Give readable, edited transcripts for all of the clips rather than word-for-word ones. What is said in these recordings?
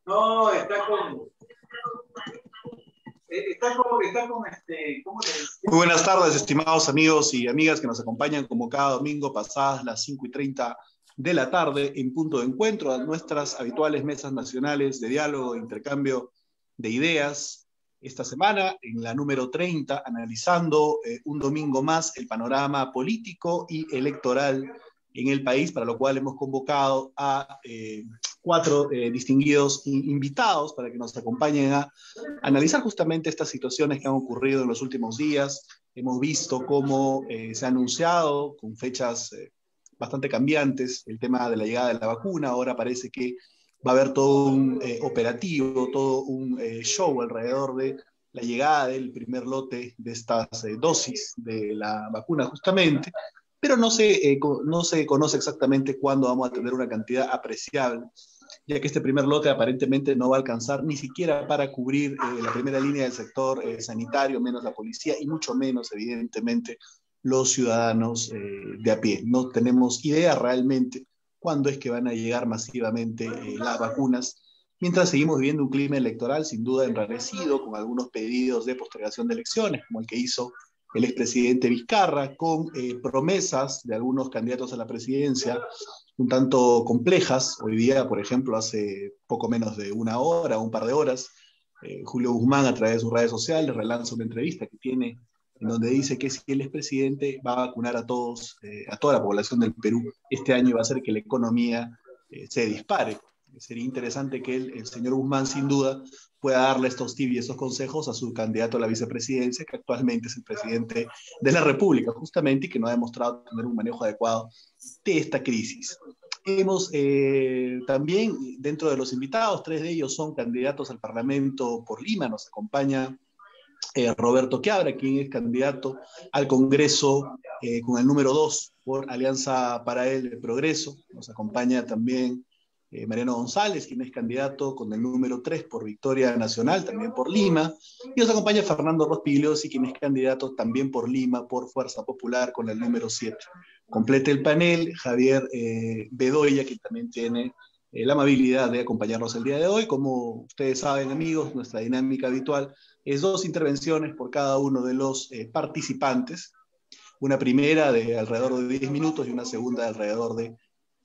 No, ¿cómo le decía? Muy buenas tardes, estimados amigos y amigas que nos acompañan como cada domingo pasadas las 5:30 de la tarde en punto de encuentro a nuestras habituales mesas nacionales de diálogo e intercambio de ideas. Esta semana, en la número 30, analizando un domingo más el panorama político y electoral en el país, para lo cual hemos convocado a cuatro distinguidos invitados para que nos acompañen a analizar justamente estas situaciones que han ocurrido en los últimos días. Hemos visto cómo se ha anunciado con fechas bastante cambiantes el tema de la llegada de la vacuna. Ahora parece que va a haber todo un operativo, todo un show alrededor de la llegada del primer lote de estas dosis de la vacuna justamente, pero no se conoce exactamente cuándo vamos a tener una cantidad apreciable, ya que este primer lote aparentemente no va a alcanzar ni siquiera para cubrir la primera línea del sector sanitario, menos la policía y mucho menos, evidentemente, los ciudadanos de a pie. No tenemos idea realmente cuándo es que van a llegar masivamente las vacunas, mientras seguimos viviendo un clima electoral sin duda enrarecido, con algunos pedidos de postergación de elecciones, como el que hizo el expresidente Vizcarra, con promesas de algunos candidatos a la presidencia un tanto complejas. Hoy día, por ejemplo, hace poco menos de una hora, un par de horas, Julio Guzmán, a través de sus redes sociales, relanza una entrevista que tiene en donde dice que si él es presidente va a vacunar a todos, a toda la población del Perú este año y va a hacer que la economía se dispare. Sería interesante que el señor Guzmán, sin duda, pueda darle estos tips y estos consejos a su candidato a la vicepresidencia, que actualmente es el presidente de la República, justamente, y que no ha demostrado tener un manejo adecuado de esta crisis. Hemos también, dentro de los invitados, tres de ellos son candidatos al Parlamento por Lima. Nos acompaña Roberto Quiabra, quien es candidato al Congreso con el número 2 por Alianza para el Progreso. Nos acompaña también Mariano González, quien es candidato con el número 3 por Victoria Nacional, también por Lima. Y nos acompaña Fernando Rospigliosi, quien es candidato también por Lima, por Fuerza Popular, con el número 7. Complete el panel Javier Bedoya, que también tiene la amabilidad de acompañarnos el día de hoy. Como ustedes saben, amigos, nuestra dinámica habitual es 2 intervenciones por cada uno de los participantes. Una primera de alrededor de 10 minutos y una segunda de alrededor de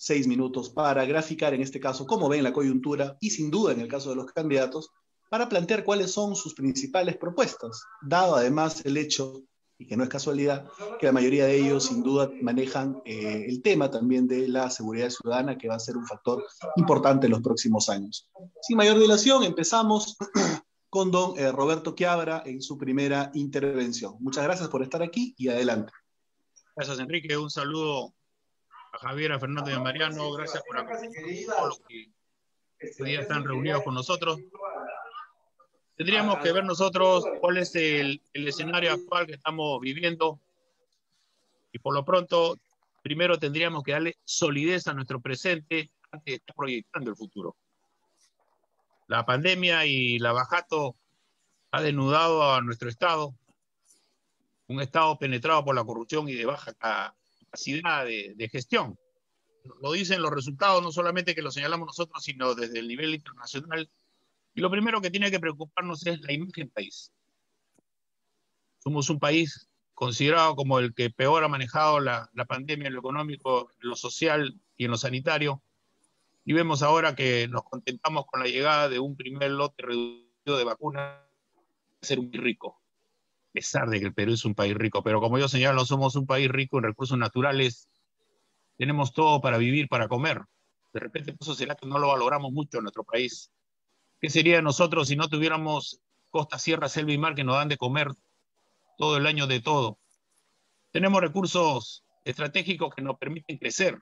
6 minutos para graficar, en este caso, cómo ven la coyuntura y, sin duda, en el caso de los candidatos, para plantear cuáles son sus principales propuestas, dado además el hecho, y que no es casualidad, que la mayoría de ellos, sin duda, manejan el tema también de la seguridad ciudadana, que va a ser un factor importante en los próximos años. Sin mayor dilación, empezamos con don Roberto Quiabra en su primera intervención. Muchas gracias por estar aquí y adelante. Gracias, Enrique. Un saludo a Javier, a Fernando y a Mariano. Gracias por acompañarnos a todos los que hoy día están reunidos con nosotros. Tendríamos que ver nosotros cuál es el escenario actual que estamos viviendo y por lo pronto, primero tendríamos que darle solidez a nuestro presente antes de estar proyectando el futuro. La pandemia y la bajato ha desnudado a nuestro Estado, un Estado penetrado por la corrupción y de baja capacidad de gestión. Lo dicen los resultados, no solamente que lo señalamos nosotros, sino desde el nivel internacional. Y lo primero que tiene que preocuparnos es la imagen país. Somos un país considerado como el que peor ha manejado la pandemia en lo económico, en lo social y en lo sanitario. Y vemos ahora que nos contentamos con la llegada de un primer lote reducido de vacunas, ser muy rico, a pesar de que el Perú es un país rico. Pero como yo señalo, somos un país rico en recursos naturales, tenemos todo para vivir, para comer. De repente, eso será que no lo valoramos mucho en nuestro país. ¿Qué sería de nosotros si no tuviéramos costa, sierra, selva y mar que nos dan de comer todo el año de todo? Tenemos recursos estratégicos que nos permiten crecer.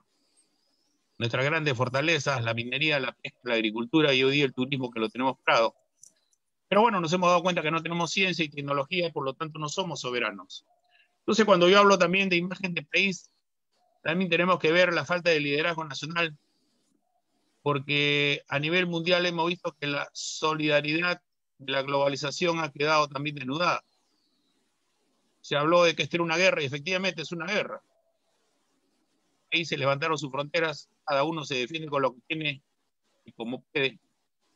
Nuestras grandes fortalezas, la minería, la pesca, la agricultura y hoy día el turismo, que lo tenemos claro. Pero bueno, nos hemos dado cuenta que no tenemos ciencia y tecnología y por lo tanto no somos soberanos. Entonces, cuando yo hablo también de imagen de país, también tenemos que ver la falta de liderazgo nacional, porque a nivel mundial hemos visto que la solidaridad de la globalización ha quedado también desnudada. Se habló de que esta era una guerra y efectivamente es una guerra. Ahí se levantaron sus fronteras, cada uno se defiende con lo que tiene y como puede.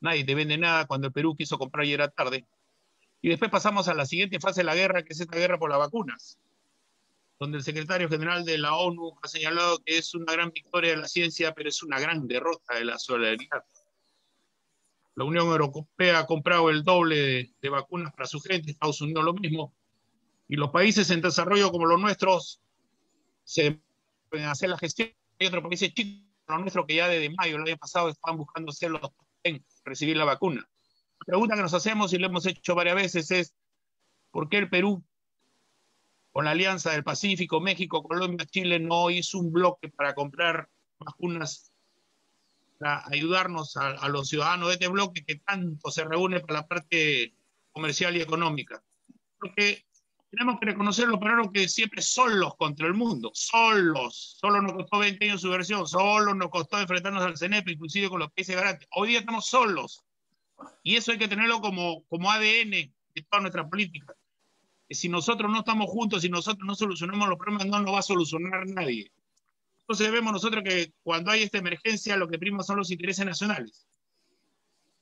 nadie te vende nada cuando el Perú quiso comprar y era tarde. Y después pasamos a la siguiente fase de la guerra, que es esta guerra por las vacunas, donde el secretario general de la ONU ha señalado que es una gran victoria de la ciencia, pero es una gran derrota de la solidaridad. La Unión Europea ha comprado el doble de vacunas para su gente, Estados Unidos lo mismo, y los países en desarrollo como los nuestros se pueden hacer la gestión. Hay otros países chicos como los nuestros que ya desde mayo del año pasado estaban buscando hacer los en recibir la vacuna. La pregunta que nos hacemos y lo hemos hecho varias veces es ¿por qué el Perú, con la Alianza del Pacífico, México, Colombia, Chile, no hizo un bloque para comprar vacunas para ayudarnos a los ciudadanos de este bloque que tanto se reúne para la parte comercial y económica? Porque tenemos que reconocer los peruanos que siempre solos contra el mundo, solos. Solo nos costó 20 años su versión, solo nos costó enfrentarnos al CENEP, inclusive con los países garantes. Hoy día estamos solos. Y eso hay que tenerlo como ADN de toda nuestra política. Que si nosotros no estamos juntos, si nosotros no solucionamos los problemas, no nos va a solucionar nadie. Entonces vemos nosotros que cuando hay esta emergencia, lo que prima son los intereses nacionales.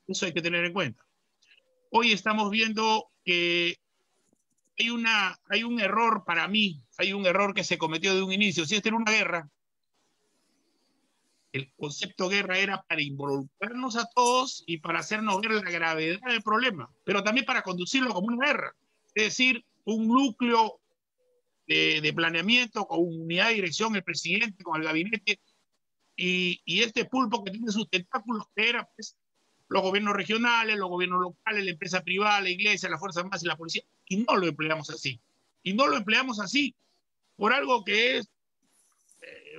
Eso hay que tener en cuenta. Hoy estamos viendo que hay un error para mí, hay un error que se cometió de un inicio. Si esta era una guerra, el concepto guerra era para involucrarnos a todos y para hacernos ver la gravedad del problema, pero también para conducirlo como una guerra. Es decir, un núcleo de planeamiento con unidad de dirección, el presidente, con el gabinete, y este pulpo que tiene sus tentáculos, que era pues, los gobiernos regionales, los gobiernos locales, la empresa privada, la iglesia, la fuerza armada y la policía, y no lo empleamos así. Y no lo empleamos así por algo que es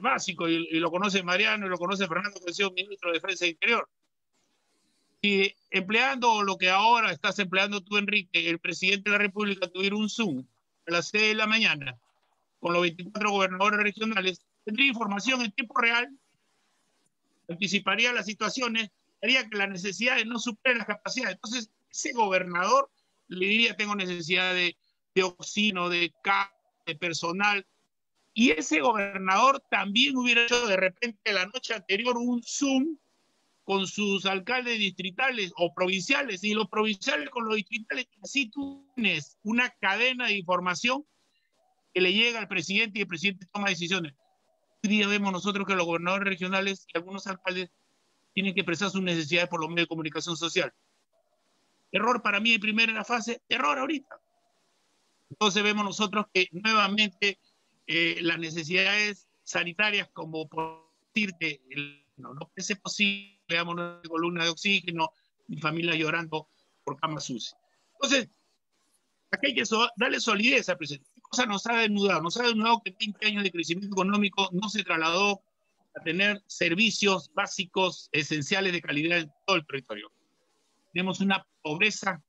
básico, y lo conoce Mariano, y lo conoce Fernando, que ha sido ministro de Defensa e Interior. Y empleando lo que ahora estás empleando tú, Enrique, el presidente de la República tuviera un Zoom a las 6 de la mañana con los 24 gobernadores regionales, tendría información en tiempo real, anticiparía las situaciones, haría que las necesidades no superen las capacidades. Entonces, ese gobernador le diría, tengo necesidad de oxígeno, de personal, y ese gobernador también hubiera hecho de repente la noche anterior un Zoom con sus alcaldes distritales o provinciales, y los provinciales con los distritales, así tú tienes una cadena de información que le llega al presidente y el presidente toma decisiones. Hoy día vemos nosotros que los gobernadores regionales y algunos alcaldes tienen que expresar sus necesidades por los medios de comunicación social. Error para mí en primera fase, error ahorita. Entonces vemos nosotros que nuevamente las necesidades sanitarias, como por decirte, no parece posible, veamos una columna de oxígeno, mi familia llorando por cama sucia. Entonces, aquí hay que darle solidez al presidente. ¿Qué cosa nos ha desnudado? Nos ha desnudado que 20 años de crecimiento económico no se trasladó a tener servicios básicos esenciales de calidad en todo el territorio. Tenemos una pobreza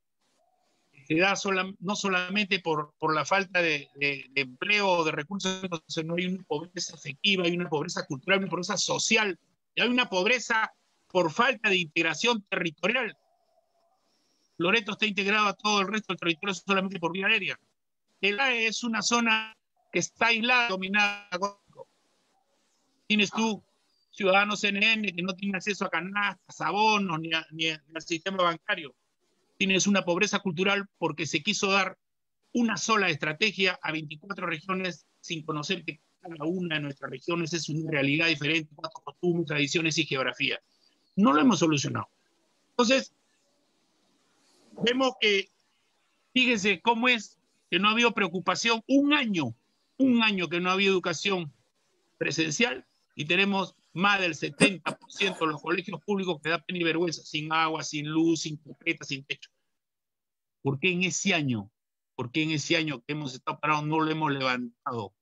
que se da no solamente por la falta de empleo o de recursos, sino hay una pobreza afectiva, hay una pobreza cultural, una pobreza social, y hay una pobreza por falta de integración territorial. Loreto está integrado a todo el resto del territorio solamente por vía aérea. El AE es una zona que está aislada, dominada. Tienes tú ciudadanos CNN que no tienen acceso a canastas, abonos, ni al sistema bancario. Tienes una pobreza cultural porque se quiso dar una sola estrategia a 24 regiones sin conocer que cada una de nuestras regiones es una realidad diferente, cuatro costumbres, tradiciones y geografía. No lo hemos solucionado. Entonces, vemos que, fíjense cómo es que no ha habido preocupación, un año que no ha habido educación presencial, y tenemos más del 70% de los colegios públicos que da pena y vergüenza, sin agua, sin luz, sin carpetas, sin techo. ¿Por qué en ese año que hemos estado parados no lo hemos levantado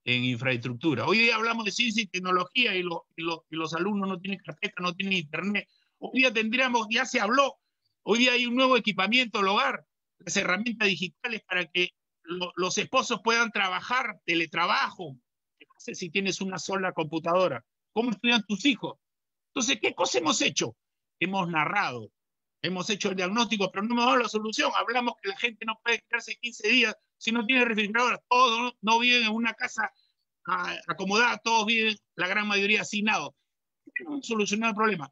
en infraestructura? Hoy día hablamos de ciencia y tecnología y los alumnos no tienen carpeta, no tienen internet. Hoy día tendríamos, ya se habló, hoy día hay un nuevo equipamiento al hogar, las herramientas digitales para que los esposos puedan trabajar, teletrabajo. ¿Qué pasa si tienes una sola computadora? ¿Cómo estudian tus hijos? Entonces, ¿qué cosa hemos hecho? Hemos narrado, hemos hecho el diagnóstico, pero no hemos dado la solución. Hablamos que la gente no puede quedarse 15 días si no tiene refrigeradora. Todos no viven en una casa acomodada, todos viven, la gran mayoría, hacinados. Tenemos que solucionar el problema.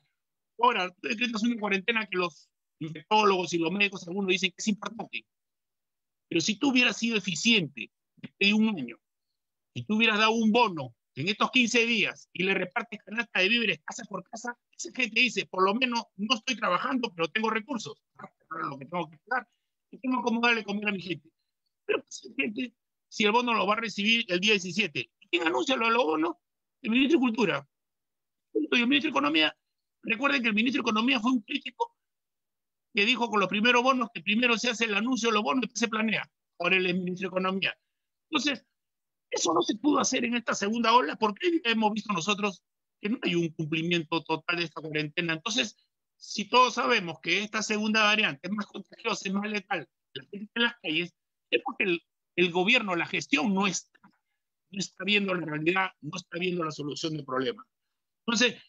Ahora, tú decretas una cuarentena que los infectólogos y los médicos, algunos dicen que es importante. Pero si tú hubieras sido eficiente desde un año, y tú hubieras dado un bono en estos 15 días y le repartes canasta de víveres casa por casa, esa gente dice, por lo menos no estoy trabajando, pero tengo recursos, lo que tengo que pagar, y tengo cómo darle comida a mi gente. Pero esa gente, si el bono lo va a recibir el día 17, ¿quién anuncia lo de los bonos? El ministro de Cultura. Y el ministro de Economía, recuerden que el ministro de Economía fue un crítico que dijo con los primeros bonos que primero se hace el anuncio de los bonos y después se planea. Ahora él es ministro de Economía. Entonces, eso no se pudo hacer en esta segunda ola porque hemos visto nosotros que no hay un cumplimiento total de esta cuarentena. Entonces, si todos sabemos que esta segunda variante es más contagiosa, es más letal, la gente en las calles, es porque el gobierno, la gestión no está viendo la realidad, no está viendo la solución del problema. Entonces,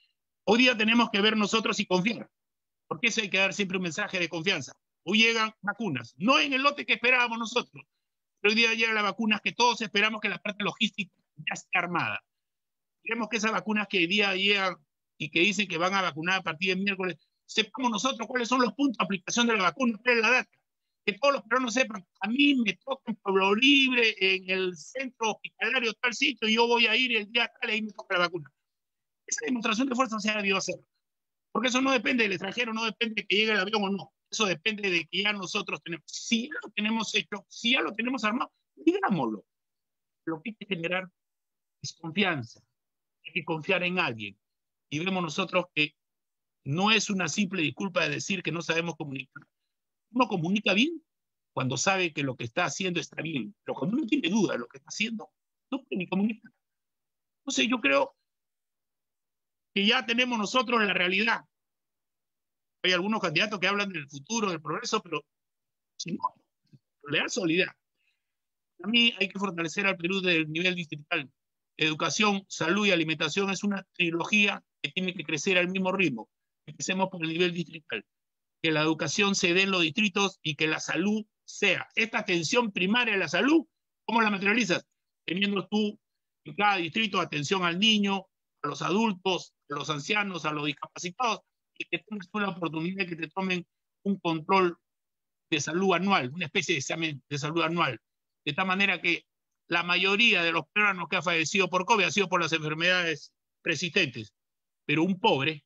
hoy día tenemos que ver nosotros y confiar. Porque eso hay que dar siempre un mensaje de confianza. Hoy llegan vacunas, no en el lote que esperábamos nosotros, pero hoy día llegan las vacunas que todos esperamos que la parte logística ya esté armada. Queremos que esas vacunas que hoy día llegan y que dicen que van a vacunar a partir del miércoles, sepamos nosotros cuáles son los puntos de aplicación de la vacuna, cuál es la data. Que todos los peruanos sepan, a mí me toca en Pueblo Libre, en el centro hospitalario, tal sitio, y yo voy a ir el día tal y ahí me toca la vacuna. Esa demostración de fuerza se ha debido hacer. Porque eso no depende del extranjero, no depende de que llegue el avión o no. Eso depende de que ya nosotros tenemos. Si ya lo tenemos hecho, si ya lo tenemos armado, digámoslo. Lo que hay que generar es confianza. Hay que confiar en alguien. Y vemos nosotros que no es una simple disculpa de decir que no sabemos comunicar. Uno comunica bien cuando sabe que lo que está haciendo está bien. Pero cuando uno tiene duda de lo que está haciendo, no puede ni comunicar. Entonces yo creo que ya tenemos nosotros la realidad. Hay algunos candidatos que hablan del futuro, del progreso, pero si no, le da solidaridad. A mí hay que fortalecer al Perú del nivel distrital. Educación, salud y alimentación es una trilogía que tiene que crecer al mismo ritmo. Empecemos por el nivel distrital. Que la educación se dé en los distritos y que la salud sea. Esta atención primaria de la salud, ¿cómo la materializas? Teniendo tú en cada distrito atención al niño, a los adultos, a los ancianos, a los discapacitados, y que tengas tú la oportunidad de que te tomen un control de salud anual, una especie de examen de salud anual, de tal manera que la mayoría de los peruanos que han fallecido por COVID ha sido por las enfermedades persistentes, pero un pobre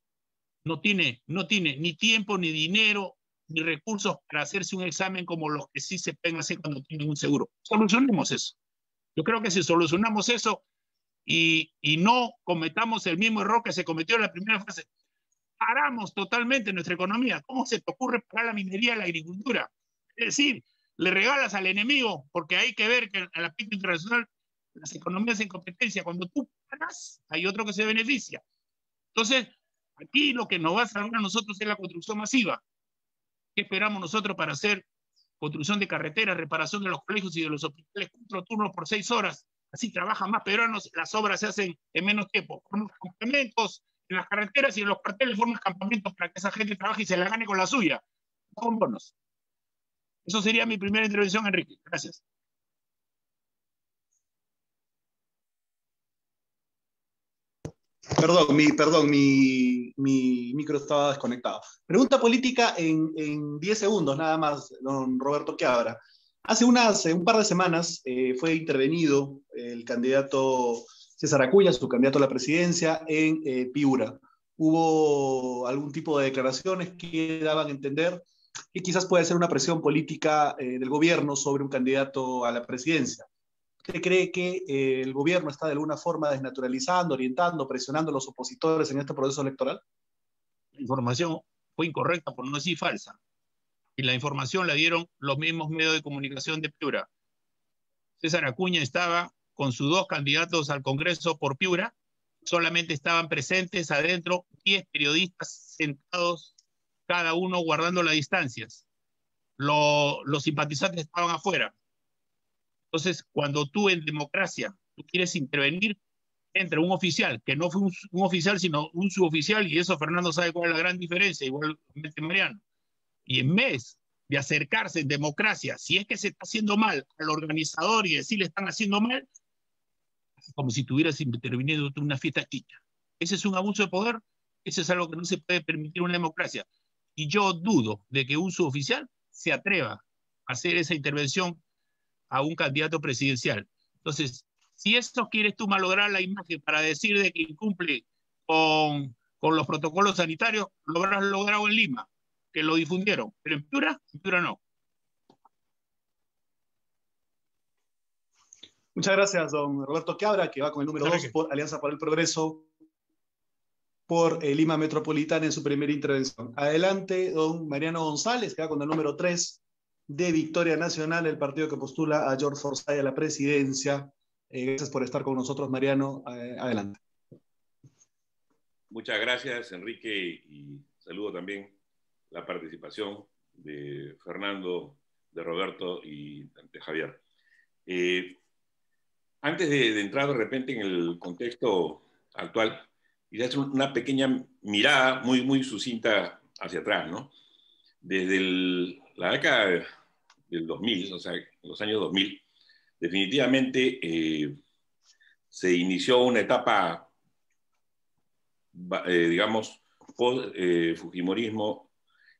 no tiene ni tiempo, ni dinero, ni recursos para hacerse un examen como los que sí se pueden hacer cuando tienen un seguro. Solucionemos eso. Yo creo que si solucionamos eso y no cometamos el mismo error que se cometió en la primera fase, paramos totalmente nuestra economía. ¿Cómo se te ocurre parar la minería y la agricultura? Es decir, le regalas al enemigo, porque hay que ver que en la pista internacional las economías en competencia, cuando tú paras, hay otro que se beneficia. Entonces, aquí lo que nos va a salvar a nosotros es la construcción masiva. ¿Qué esperamos nosotros para hacer construcción de carreteras, reparación de los colegios y de los hospitales, 4 turnos por 6 horas? Así trabajan más peruanos, las obras se hacen en menos tiempo. Con los campamentos en las carreteras y en los cuarteles forman campamentos para que esa gente trabaje y se la gane con la suya, con bonos. Eso sería mi primera intervención, Enrique. Gracias. Perdón, mi micro estaba desconectado. Pregunta política en 10 segundos, nada más, don Roberto Quiabra. Hace un par de semanas fue intervenido el candidato César Acuña, su candidato a la presidencia, en Piura. Hubo algún tipo de declaraciones que daban a entender que quizás puede ser una presión política del gobierno sobre un candidato a la presidencia. ¿Usted cree que el gobierno está de alguna forma desnaturalizando, orientando, presionando a los opositores en este proceso electoral? La información fue incorrecta, por no decir falsa. Y la información la dieron los mismos medios de comunicación de Piura. César Acuña estaba con sus 2 candidatos al Congreso por Piura, solamente estaban presentes adentro 10 periodistas sentados, cada uno guardando las distancias. Los simpatizantes estaban afuera. Entonces, cuando tú en democracia tú quieres intervenir, entra un oficial, que no fue un oficial, sino un suboficial, y eso Fernando sabe cuál es la gran diferencia, igualmente Mariano. Y en vez de acercarse en democracia, si es que se está haciendo mal al organizador y decirle están haciendo mal, como si tuvieras intervenido en una fiesta chicha. Ese es un abuso de poder Eso es algo que no se puede permitir en una democracia. Y yo dudo de que un suboficial se atreva a hacer esa intervención a un candidato presidencial. Entonces, si esto quieres tú malograr la imagen para decir de que incumple con los protocolos sanitarios, lo habrás logrado en Lima, que lo difundieron, pero en Piura no. Muchas gracias, don Roberto Quiabra, que va con el número 2 por Alianza para el Progreso por Lima Metropolitana en su primera intervención. Adelante, don Mariano González, que va con el número 3 de Victoria Nacional, el partido que postula a George Forsyth a la presidencia. Gracias por estar con nosotros, Mariano. Adelante. Muchas gracias, Enrique, y saludo también la participación de Fernando, de Roberto y de Javier. Antes de entrar de repente en el contexto actual, quisiera hacer una pequeña mirada muy sucinta hacia atrás, ¿no? Desde la década del 2000, o sea, en los años 2000, definitivamente se inició una etapa, digamos, post-fujimorismo,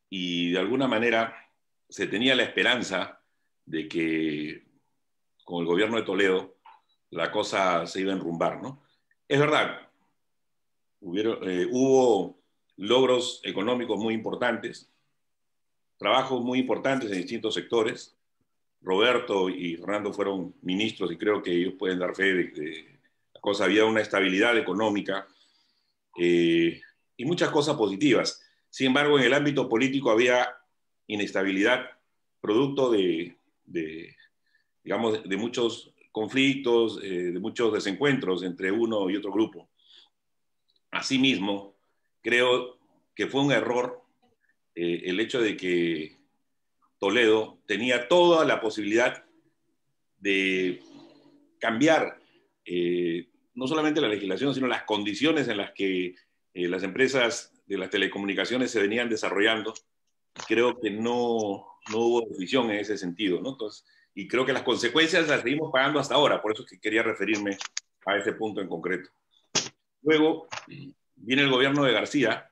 y de alguna manera se tenía la esperanza de que con el gobierno de Toledo la cosa se iba a enrumbar, ¿no? Es verdad, hubo logros económicos muy importantes, trabajos muy importantes en distintos sectores. Roberto y Fernando fueron ministros y creo que ellos pueden dar fe de que la cosa había una estabilidad económica y muchas cosas positivas. Sin embargo, en el ámbito político había inestabilidad, producto digamos, de muchos conflictos, de muchos desencuentros entre uno y otro grupo. Asimismo, creo que fue un error el hecho de que Toledo tenía toda la posibilidad de cambiar no solamente la legislación, sino las condiciones en las que las empresas de las telecomunicaciones se venían desarrollando. Creo que no hubo decisión en ese sentido, ¿no? Entonces, y creo que las consecuencias las seguimos pagando hasta ahora, por eso es que quería referirme a ese punto en concreto. Luego viene el gobierno de García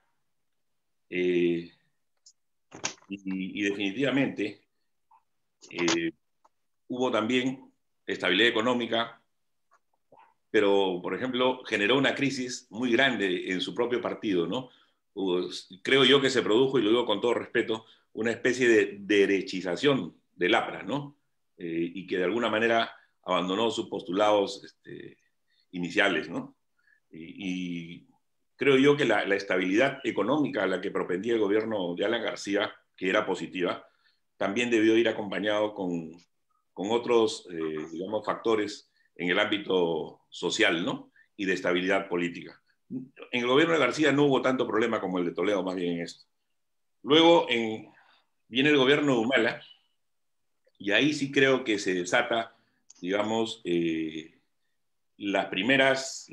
y definitivamente hubo también estabilidad económica, pero, por ejemplo, generó una crisis muy grande en su propio partido, ¿no? Creo yo que se produjo, y lo digo con todo respeto, una especie de derechización del APRA, ¿no? Y que de alguna manera abandonó sus postulados iniciales, ¿no? Y creo yo que la estabilidad económica a la que propendía el gobierno de Alan García, que era positiva, también debió ir acompañado con otros, digamos, factores en el ámbito social, ¿no? Y de estabilidad política. En el gobierno de García no hubo tanto problema como el de Toledo, más bien en esto. Luego viene el gobierno de Humala, y ahí sí creo que se desata, digamos, las primeras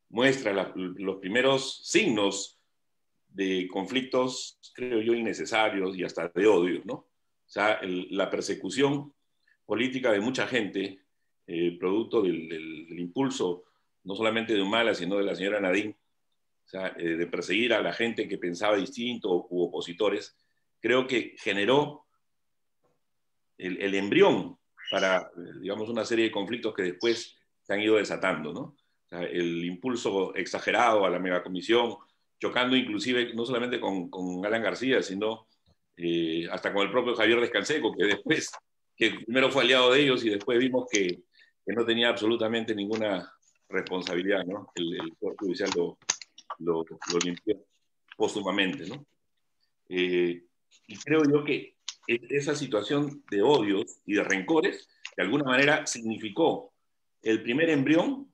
muestras, los primeros signos de conflictos, creo yo, innecesarios y hasta de odio, ¿no? O sea, la persecución política de mucha gente, producto del impulso no solamente de Humala, sino de la señora Nadine, o sea, de perseguir a la gente que pensaba distinto u opositores, creo que generó el embrión para, digamos, una serie de conflictos que después se han ido desatando, ¿no? O sea, el impulso exagerado a la megacomisión, chocando inclusive no solamente con Alan García, sino hasta con el propio Javier Descanseco, que primero fue aliado de ellos y después vimos que no tenía absolutamente ninguna responsabilidad, ¿no? El Poder Judicial lo limpió póstumamente, ¿no? Y creo yo que esa situación de odios y de rencores, de alguna manera, significó el primer embrión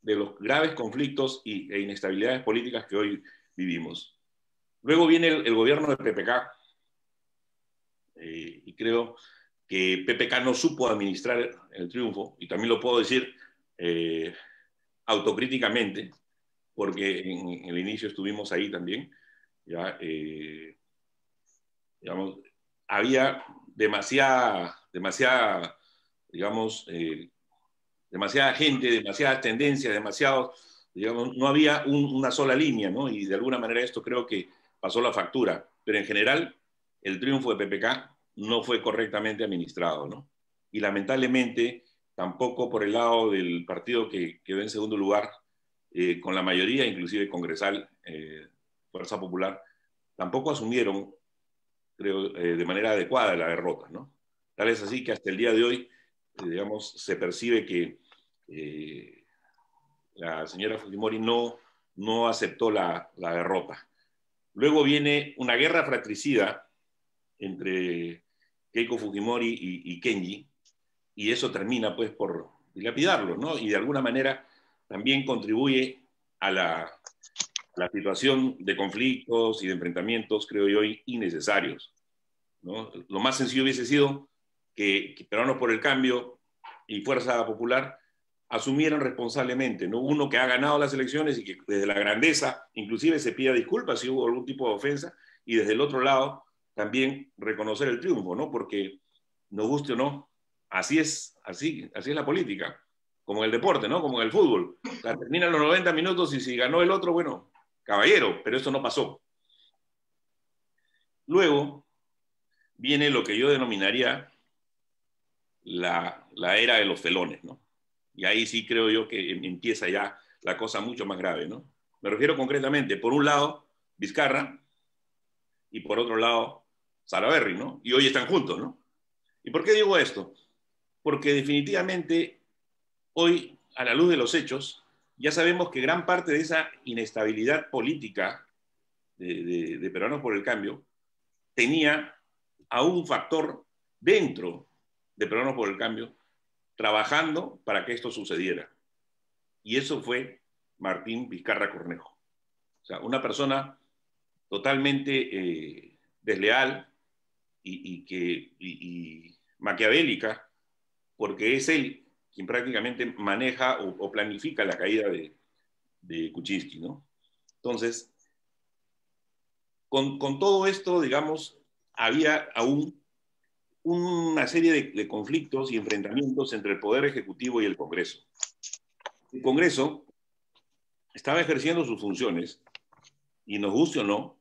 de los graves conflictos e inestabilidades políticas que hoy vivimos. Luego viene el gobierno de PPK, y creo que PPK no supo administrar el triunfo, y también lo puedo decir autocríticamente, porque en el inicio estuvimos ahí también, ya, digamos, había demasiada, digamos, demasiada gente, demasiadas tendencias, demasiados digamos, no había una sola línea, ¿no? Y de alguna manera esto creo que pasó la factura. Pero en general, el triunfo de PPK no fue correctamente administrado, ¿no? Y lamentablemente, tampoco por el lado del partido que quedó en segundo lugar, con la mayoría, inclusive congresal, Fuerza Popular, tampoco asumieron, creo, de manera adecuada la derrota, ¿no? Tal es así que hasta el día de hoy, digamos, se percibe que la señora Fujimori no aceptó la derrota. Luego viene una guerra fratricida entre Keiko Fujimori y Kenji, y eso termina pues por dilapidarlo, ¿no? Y de alguna manera también contribuye a la situación de conflictos y de enfrentamientos, creo yo, innecesarios, ¿no? Lo más sencillo hubiese sido que Peruanos por el Cambio y Fuerza Popular asumieran responsablemente, ¿no? Uno que ha ganado las elecciones y que desde la grandeza inclusive se pida disculpas si hubo algún tipo de ofensa, y desde el otro lado también reconocer el triunfo, ¿no? Porque nos guste o no, así es la política, como en el deporte, ¿no? Como en el fútbol. O sea, terminan los 90 minutos y si ganó el otro, bueno, caballero, pero eso no pasó. Luego viene lo que yo denominaría la era de los felones, ¿no? Y ahí sí creo yo que empieza ya la cosa mucho más grave, ¿no? Me refiero concretamente, por un lado, Vizcarra, y por otro lado, Salaverry, ¿no? Y hoy están juntos, ¿no? ¿Y por qué digo esto? Porque definitivamente hoy, a la luz de los hechos, ya sabemos que gran parte de esa inestabilidad política de Peruanos por el Cambio tenía a un factor dentro de Peruanos por el Cambio trabajando para que esto sucediera. Y eso fue Martín Vizcarra Cornejo. O sea, una persona totalmente desleal y maquiavélica, porque es él quien prácticamente maneja o planifica la caída de Kuczynski, ¿no? Entonces, con todo esto, digamos, había aún una serie de conflictos y enfrentamientos entre el Poder Ejecutivo y el Congreso. El Congreso estaba ejerciendo sus funciones, y nos guste o no,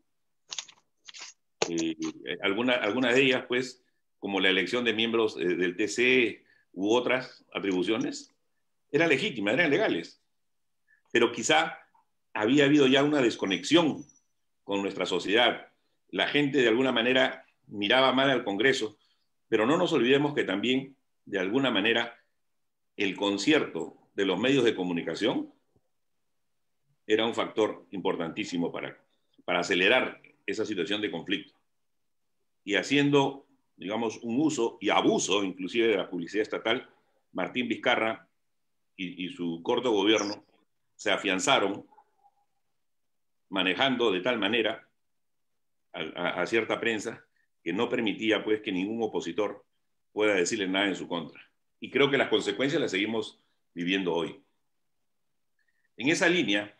algunas de ellas, pues, como la elección de miembros del TC u otras atribuciones, eran legítimas, eran legales. Pero quizá había habido ya una desconexión con nuestra sociedad. La gente de alguna manera miraba mal al Congreso, pero no nos olvidemos que también, de alguna manera, el concierto de los medios de comunicación era un factor importantísimo para acelerar esa situación de conflicto. Y haciendo, digamos, un uso y abuso inclusive de la publicidad estatal, Martín Vizcarra y su corto gobierno se afianzaron manejando de tal manera a cierta prensa que no permitía pues que ningún opositor pueda decirle nada en su contra. Y creo que las consecuencias las seguimos viviendo hoy. En esa línea,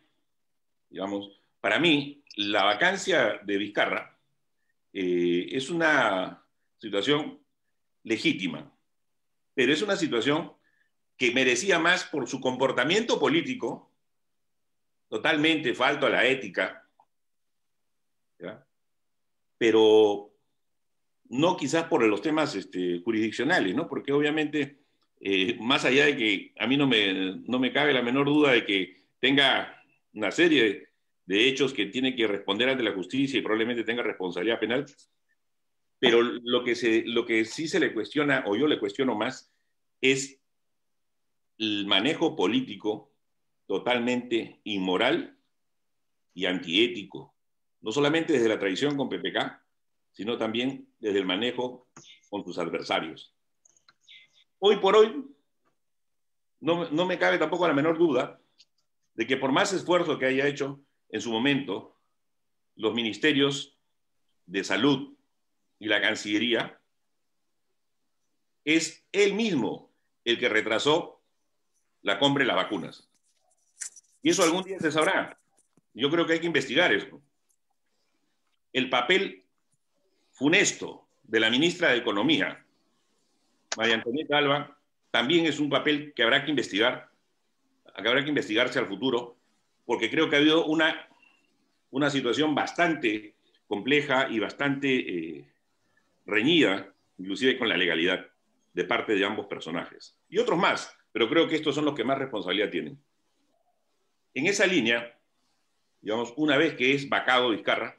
digamos, para mí, la vacancia de Vizcarra es una situación legítima, pero es una situación que merecía más por su comportamiento político, totalmente falto a la ética, ¿ya? Pero no quizás por los temas jurisdiccionales, ¿no? Porque obviamente, más allá de que a mí no me cabe la menor duda de que tenga una serie de hechos que tiene que responder ante la justicia y probablemente tenga responsabilidad penal, pero lo que sí se le cuestiona, o yo le cuestiono más, es el manejo político totalmente inmoral y antiético, no solamente desde la tradición con PPK, sino también desde el manejo con sus adversarios. Hoy por hoy, no me cabe tampoco la menor duda de que por más esfuerzo que haya hecho en su momento los ministerios de salud y la Cancillería, es él mismo el que retrasó la compra de las vacunas. Y eso algún día se sabrá. Yo creo que hay que investigar eso. El papel funesto de la ministra de Economía, María Antonieta Alba, también es un papel que habrá que investigar, que habrá que investigarse al futuro, porque creo que ha habido una situación bastante compleja y bastante reñida, inclusive con la legalidad, de parte de ambos personajes. Y otros más, pero creo que estos son los que más responsabilidad tienen. En esa línea, digamos, una vez que es vacado Vizcarra,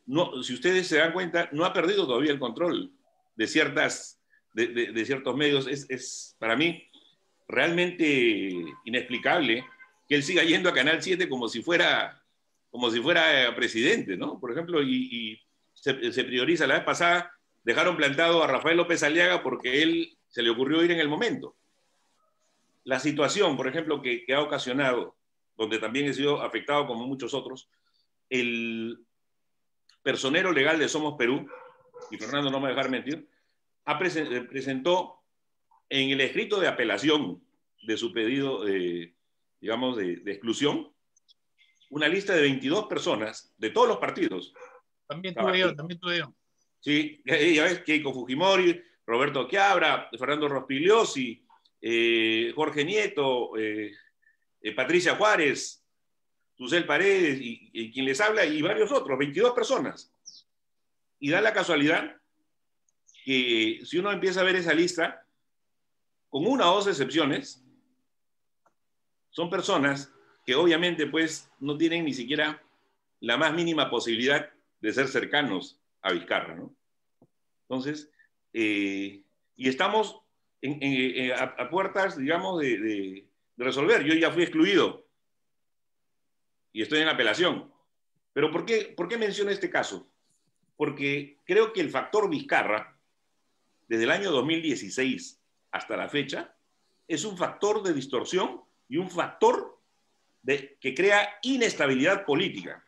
no, si ustedes se dan cuenta, no ha perdido todavía el control de ciertos medios. Es para mí realmente inexplicable que él siga yendo a Canal 7 como si fuera presidente, ¿no? Por ejemplo, y se prioriza. La vez pasada dejaron plantado a Rafael López Aliaga porque él se le ocurrió ir en el momento. La situación, por ejemplo, que ha ocasionado, donde también he sido afectado como muchos otros, el personero legal de Somos Perú, y Fernando no me va a dejar mentir, presentó en el escrito de apelación de su pedido de exclusión, una lista de 22 personas de todos los partidos. También tuve yo. Sí, ya ves, Keiko Fujimori, Roberto Quiabra, Fernando Rospigliosi, Jorge Nieto, Patricia Juárez, Susel Paredes y quien les habla, y varios otros, 22 personas. Y da la casualidad que si uno empieza a ver esa lista, con una o dos excepciones, son personas que obviamente pues no tienen ni siquiera la más mínima posibilidad de ser cercanos a Vizcarra, ¿no? Entonces, y estamos a puertas, digamos, de resolver. Yo ya fui excluido y estoy en apelación. Pero ¿por qué menciono este caso? Porque creo que el factor Vizcarra, desde el año 2016 hasta la fecha, es un factor de distorsión y un factor que crea inestabilidad política.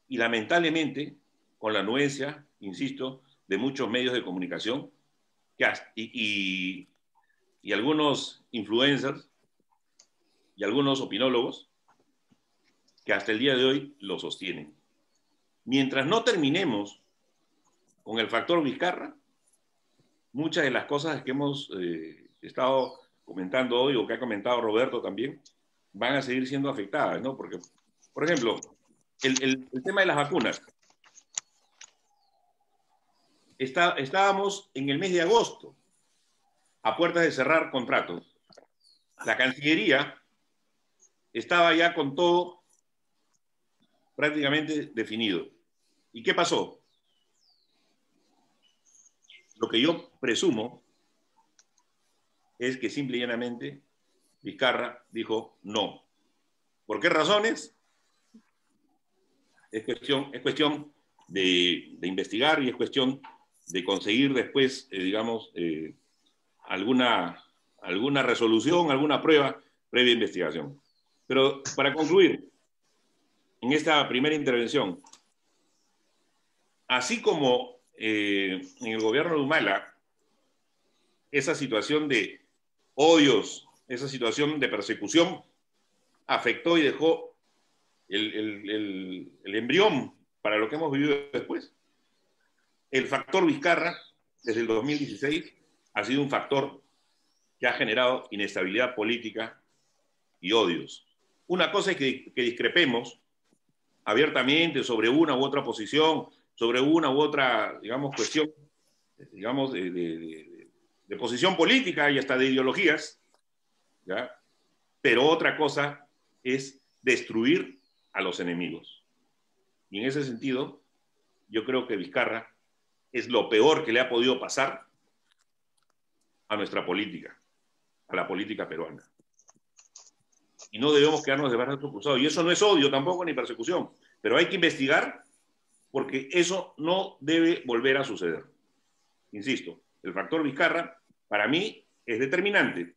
Y lamentablemente, con la anuencia, insisto, de muchos medios de comunicación y algunos influencers y algunos opinólogos que hasta el día de hoy lo sostienen. Mientras no terminemos con el factor Vizcarra, muchas de las cosas que hemos estado comentando hoy, o que ha comentado Roberto también, van a seguir siendo afectadas, ¿no? Porque, por ejemplo, el tema de las vacunas. Estábamos en el mes de agosto, a puertas de cerrar contratos. La Cancillería estaba ya con todo prácticamente definido. ¿Y qué pasó? Lo que yo presumo es que simple y llanamente Vizcarra dijo no. ¿Por qué razones? Es cuestión de investigar y es cuestión de conseguir después, alguna resolución, alguna prueba, previa investigación. Pero para concluir, en esta primera intervención, así como en el gobierno de Humala, esa situación de odios, esa situación de persecución, afectó y dejó el embrión para lo que hemos vivido después. El factor Vizcarra, desde el 2016, ha sido un factor que ha generado inestabilidad política y odios. Una cosa es que discrepemos abiertamente sobre una u otra posición, sobre una u otra, cuestión, de posición política y hasta de ideologías, ¿ya? Pero otra cosa es destruir a los enemigos. Y en ese sentido, yo creo que Vizcarra es lo peor que le ha podido pasar a nuestra política, a la política peruana. Y no debemos quedarnos de brazos cruzados. Y eso no es odio tampoco ni persecución, pero hay que investigar porque eso no debe volver a suceder. Insisto, el factor Vizcarra para mí es determinante,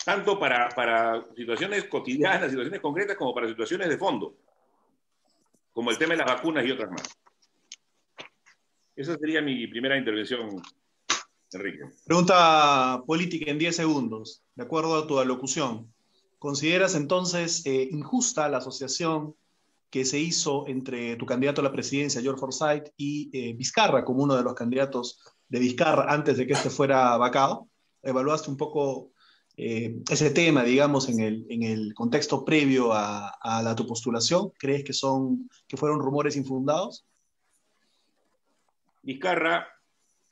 tanto para situaciones cotidianas, situaciones concretas, como para situaciones de fondo, como el tema de las vacunas y otras más. Esa sería mi primera intervención, Enrique. Pregunta política en 10 segundos, de acuerdo a tu alocución. ¿Consideras entonces injusta la asociación que se hizo entre tu candidato a la presidencia, George Forsyth, y Vizcarra como uno de los candidatos de Vizcarra antes de que este fuera vacado? ¿Evaluaste un poco ese tema, digamos, en el contexto previo a tu postulación? ¿Crees que fueron rumores infundados? Vizcarra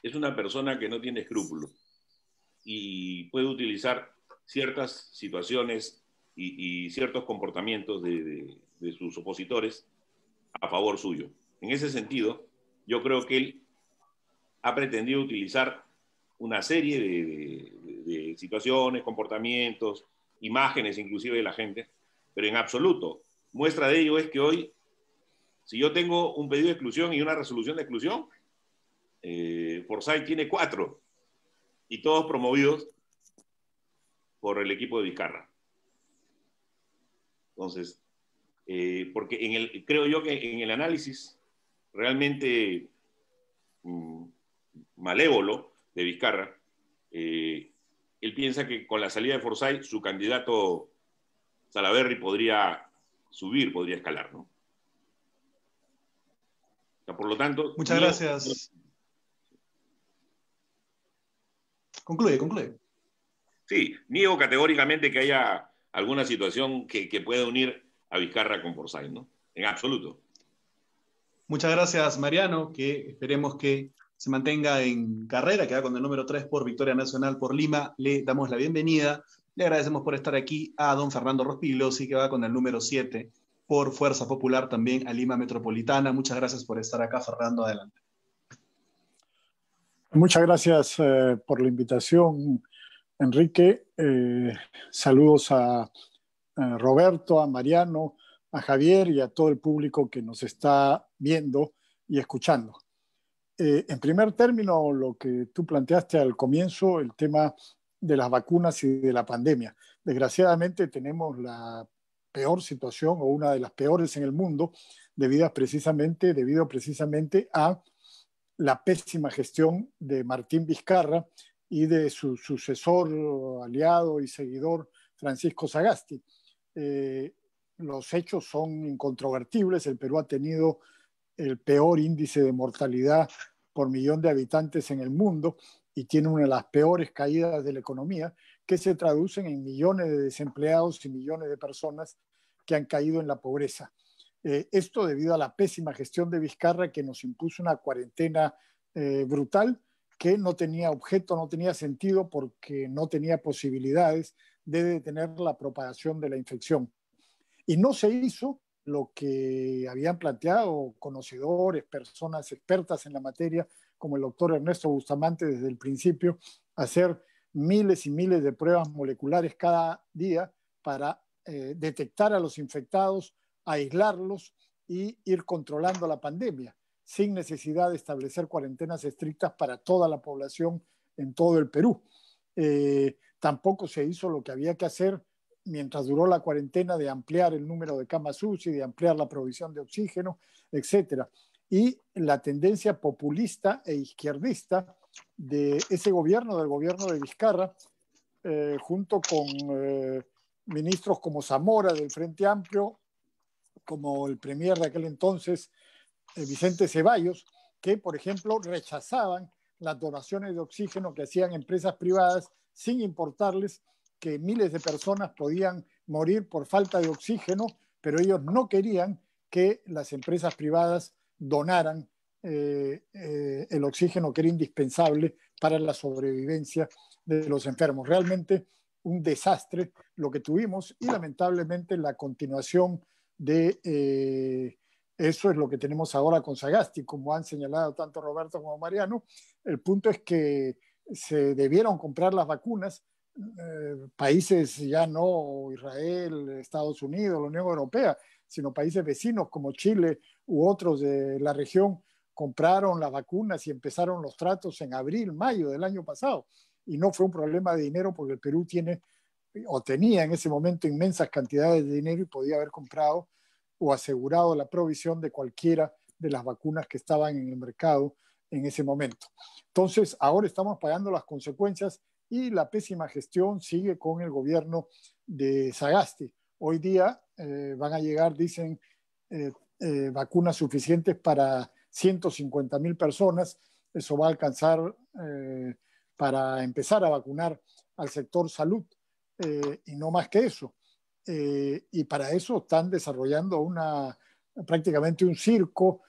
es una persona que no tiene escrúpulos y puede utilizar ciertas situaciones y ciertos comportamientos de sus opositores a favor suyo. En ese sentido, yo creo que él ha pretendido utilizar una serie de situaciones, comportamientos, imágenes inclusive de la gente, pero en absoluto. Muestra de ello es que hoy, si yo tengo un pedido de exclusión y una resolución de exclusión, Forsyth tiene 4 y todos promovidos por el equipo de Vizcarra. Entonces, porque creo yo que en el análisis realmente malévolo de Vizcarra, él piensa que con la salida de Forsyth su candidato Salaverry podría subir, podría escalar, ¿no? O sea, por lo tanto... Muchas gracias. Concluye. Sí, niego categóricamente que haya alguna situación que pueda unir a Vizcarra con Forsyth, ¿no? En absoluto. Muchas gracias, Mariano, que esperemos que se mantenga en carrera, que va con el número 3 por Victoria Nacional por Lima. Le damos la bienvenida. Le agradecemos por estar aquí a don Fernando Rospigliosi, que va con el número 7 por Fuerza Popular también a Lima Metropolitana. Muchas gracias por estar acá, Fernando. Adelante. Muchas gracias por la invitación, Enrique. Saludos a Roberto, a Mariano, a Javier y a todo el público que nos está viendo y escuchando. En primer término, lo que tú planteaste al comienzo, el tema de las vacunas y de la pandemia. Desgraciadamente tenemos la peor situación o una de las peores en el mundo debido precisamente a la pésima gestión de Martín Vizcarra y de su sucesor, aliado y seguidor Francisco Sagasti. Los hechos son incontrovertibles. El Perú ha tenido el peor índice de mortalidad por millón de habitantes en el mundo y tiene una de las peores caídas de la economía, que se traducen en millones de desempleados y millones de personas que han caído en la pobreza. Esto debido a la pésima gestión de Vizcarra, que nos impuso una cuarentena brutal que no tenía objeto, no tenía sentido, porque no tenía posibilidades de detener la propagación de la infección. Y no se hizo lo que habían planteado conocedores, personas expertas en la materia, como el doctor Ernesto Bustamante desde el principio, hacer miles y miles de pruebas moleculares cada día para detectar a los infectados, aislarlos y ir controlando la pandemia, sin necesidad de establecer cuarentenas estrictas para toda la población en todo el Perú. Tampoco se hizo lo que había que hacer mientras duró la cuarentena, de ampliar el número de camas UCI, de ampliar la provisión de oxígeno, etc. Y la tendencia populista e izquierdista de ese gobierno, del gobierno de Vizcarra, junto con ministros como Zamora del Frente Amplio, como el premier de aquel entonces, Vicente Ceballos, que, por ejemplo, rechazaban las donaciones de oxígeno que hacían empresas privadas sin importarles que miles de personas podían morir por falta de oxígeno, pero ellos no querían que las empresas privadas donaran el oxígeno que era indispensable para la sobrevivencia de los enfermos. Realmente un desastre lo que tuvimos, y lamentablemente la continuación de eso es lo que tenemos ahora con Sagasti, como han señalado tanto Roberto como Mariano. El punto es que se debieron comprar las vacunas. Países ya no Israel, Estados Unidos, la Unión Europea, sino países vecinos como Chile u otros de la región compraron las vacunas y empezaron los tratos en abril, mayo del año pasado. Y no fue un problema de dinero, porque el Perú tiene o tenía en ese momento inmensas cantidades de dinero y podía haber comprado o asegurado la provisión de cualquiera de las vacunas que estaban en el mercado en ese momento. Entonces, ahora estamos pagando las consecuencias y la pésima gestión sigue con el gobierno de Sagasti. Hoy día van a llegar, dicen, vacunas suficientes para 150,000 personas. Eso va a alcanzar para empezar a vacunar al sector salud. y no más que eso. Y para eso están desarrollando prácticamente un circo,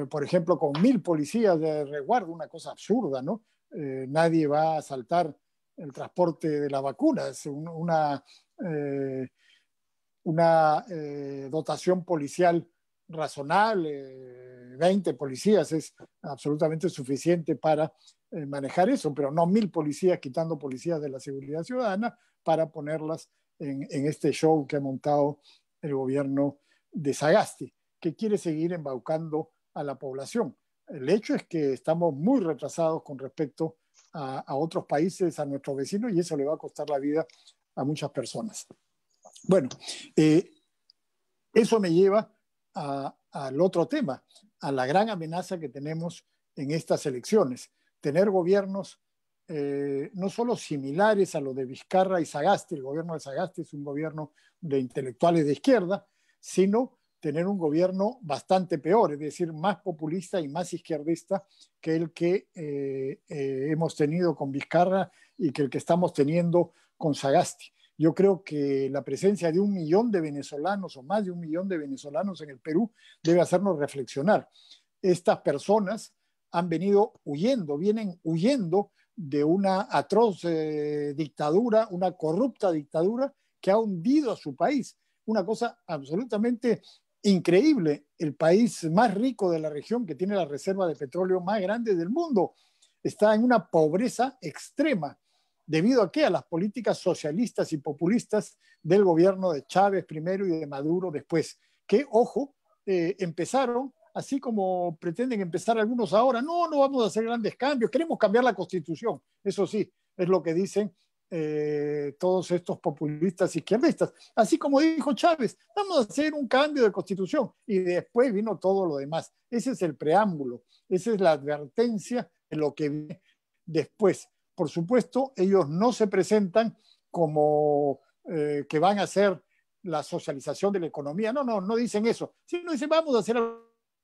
por ejemplo, con 1000 policías de resguardo, una cosa absurda, ¿no? Nadie va a asaltar el transporte de la vacuna, es una dotación policial razonable, 20 policías es absolutamente suficiente para manejar eso, pero no 1000 policías, quitando policías de la seguridad ciudadana para ponerlas en este show que ha montado el gobierno de Sagasti, que quiere seguir embaucando a la población. El hecho es que estamos muy retrasados con respecto a otros países, a nuestros vecinos, y eso le va a costar la vida a muchas personas. Bueno, eso me lleva al otro tema, a la gran amenaza que tenemos en estas elecciones. Tener gobiernos no solo similares a lo de Vizcarra y Sagasti, el gobierno de Sagasti es un gobierno de intelectuales de izquierda, sino tener un gobierno bastante peor, es decir, más populista y más izquierdista que el que hemos tenido con Vizcarra y que el que estamos teniendo con Sagasti. Yo creo que la presencia de 1 millón de venezolanos o más de 1 millón de venezolanos en el Perú debe hacernos reflexionar. Estas personas han venido huyendo, vienen huyendo de una atroz dictadura, una corrupta dictadura que ha hundido a su país. Una cosa absolutamente increíble. El país más rico de la región, que tiene la reserva de petróleo más grande del mundo, está en una pobreza extrema. ¿Debido a qué? A las políticas socialistas y populistas del gobierno de Chávez primero y de Maduro después, que, ojo, empezaron, así como pretenden empezar algunos ahora, no vamos a hacer grandes cambios, queremos cambiar la Constitución. Eso sí, es lo que dicen todos estos populistas izquierdistas. Así como dijo Chávez, vamos a hacer un cambio de Constitución, y después vino todo lo demás. Ese es el preámbulo, esa es la advertencia de lo que viene después. Por supuesto, ellos no se presentan como que van a hacer la socialización de la economía. No dicen eso. Sino dicen, vamos a hacer,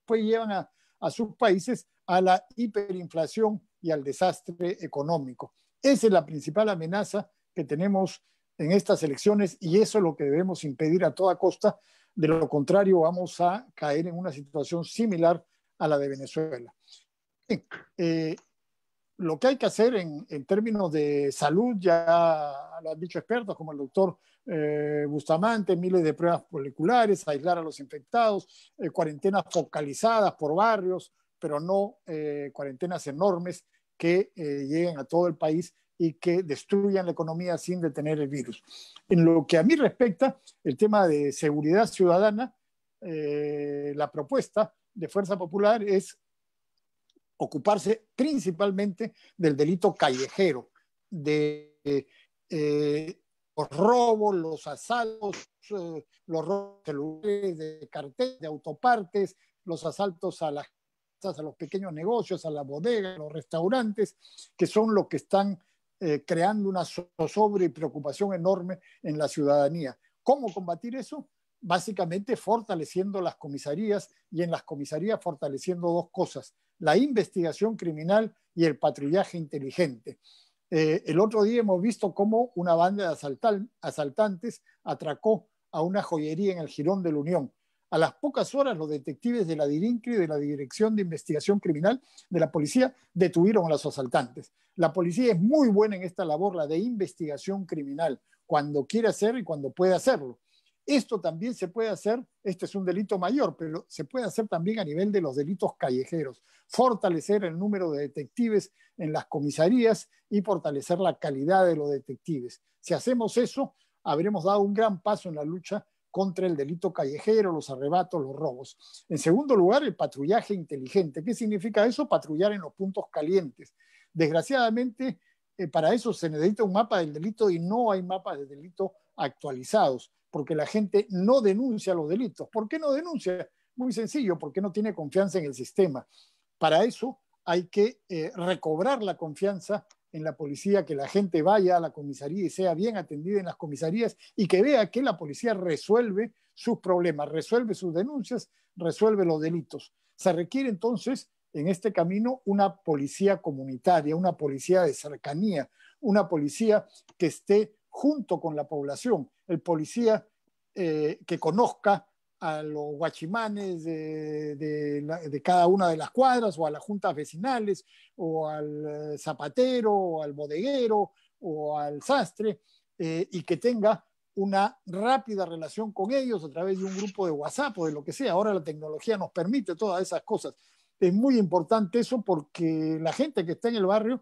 pues llevan a sus países a la hiperinflación y al desastre económico. Esa es la principal amenaza que tenemos en estas elecciones, y eso es lo que debemos impedir a toda costa. De lo contrario, vamos a caer en una situación similar a la de Venezuela. Lo que hay que hacer en términos de salud, ya lo han dicho expertos como el doctor Bustamante, miles de pruebas moleculares, aislar a los infectados, cuarentenas focalizadas por barrios, pero no cuarentenas enormes que lleguen a todo el país y que destruyan la economía sin detener el virus. En lo que a mí respecta, el tema de seguridad ciudadana, la propuesta de Fuerza Popular es ocuparse principalmente del delito callejero, de los robos, los asaltos, los robos de celulares, de carteles, de autopartes, los asaltos a los pequeños negocios, a las bodegas, a los restaurantes, que son los que están creando una zozobra y preocupación enorme en la ciudadanía. ¿Cómo combatir eso? Básicamente fortaleciendo las comisarías, y en las comisarías fortaleciendo dos cosas: la investigación criminal y el patrullaje inteligente. El otro día hemos visto cómo una banda de asaltantes atracó a una joyería en el Jirón de la Unión. A las pocas horas, los detectives de la DIRINCRI, de la Dirección de Investigación Criminal de la Policía, detuvieron a los asaltantes. La policía es muy buena en esta labor, la de investigación criminal, cuando quiere hacer y cuando puede hacerlo. Esto también se puede hacer, este es un delito mayor, pero se puede hacer también a nivel de los delitos callejeros. Fortalecer el número de detectives en las comisarías y fortalecer la calidad de los detectives. Si hacemos eso, habremos dado un gran paso en la lucha contra el delito callejero, los arrebatos, los robos. En segundo lugar, el patrullaje inteligente. ¿Qué significa eso? Patrullar en los puntos calientes. Desgraciadamente, para eso se necesita un mapa del delito, y no hay mapas de delito actualizados, porque la gente no denuncia los delitos. ¿Por qué no denuncia? Muy sencillo, porque no tiene confianza en el sistema. Para eso hay que recobrar la confianza en la policía, que la gente vaya a la comisaría y sea bien atendida en las comisarías, y que vea que la policía resuelve sus problemas, resuelve sus denuncias, resuelve los delitos. Se requiere entonces en este camino una policía comunitaria, una policía de cercanía, una policía que esté junto con la población. El policía que conozca a los guachimanes de cada una de las cuadras, o a las juntas vecinales, o al zapatero, o al bodeguero, o al sastre, y que tenga una rápida relación con ellos a través de un grupo de WhatsApp o de lo que sea. Ahora la tecnología nos permite todas esas cosas. Es muy importante eso, porque la gente que está en el barrio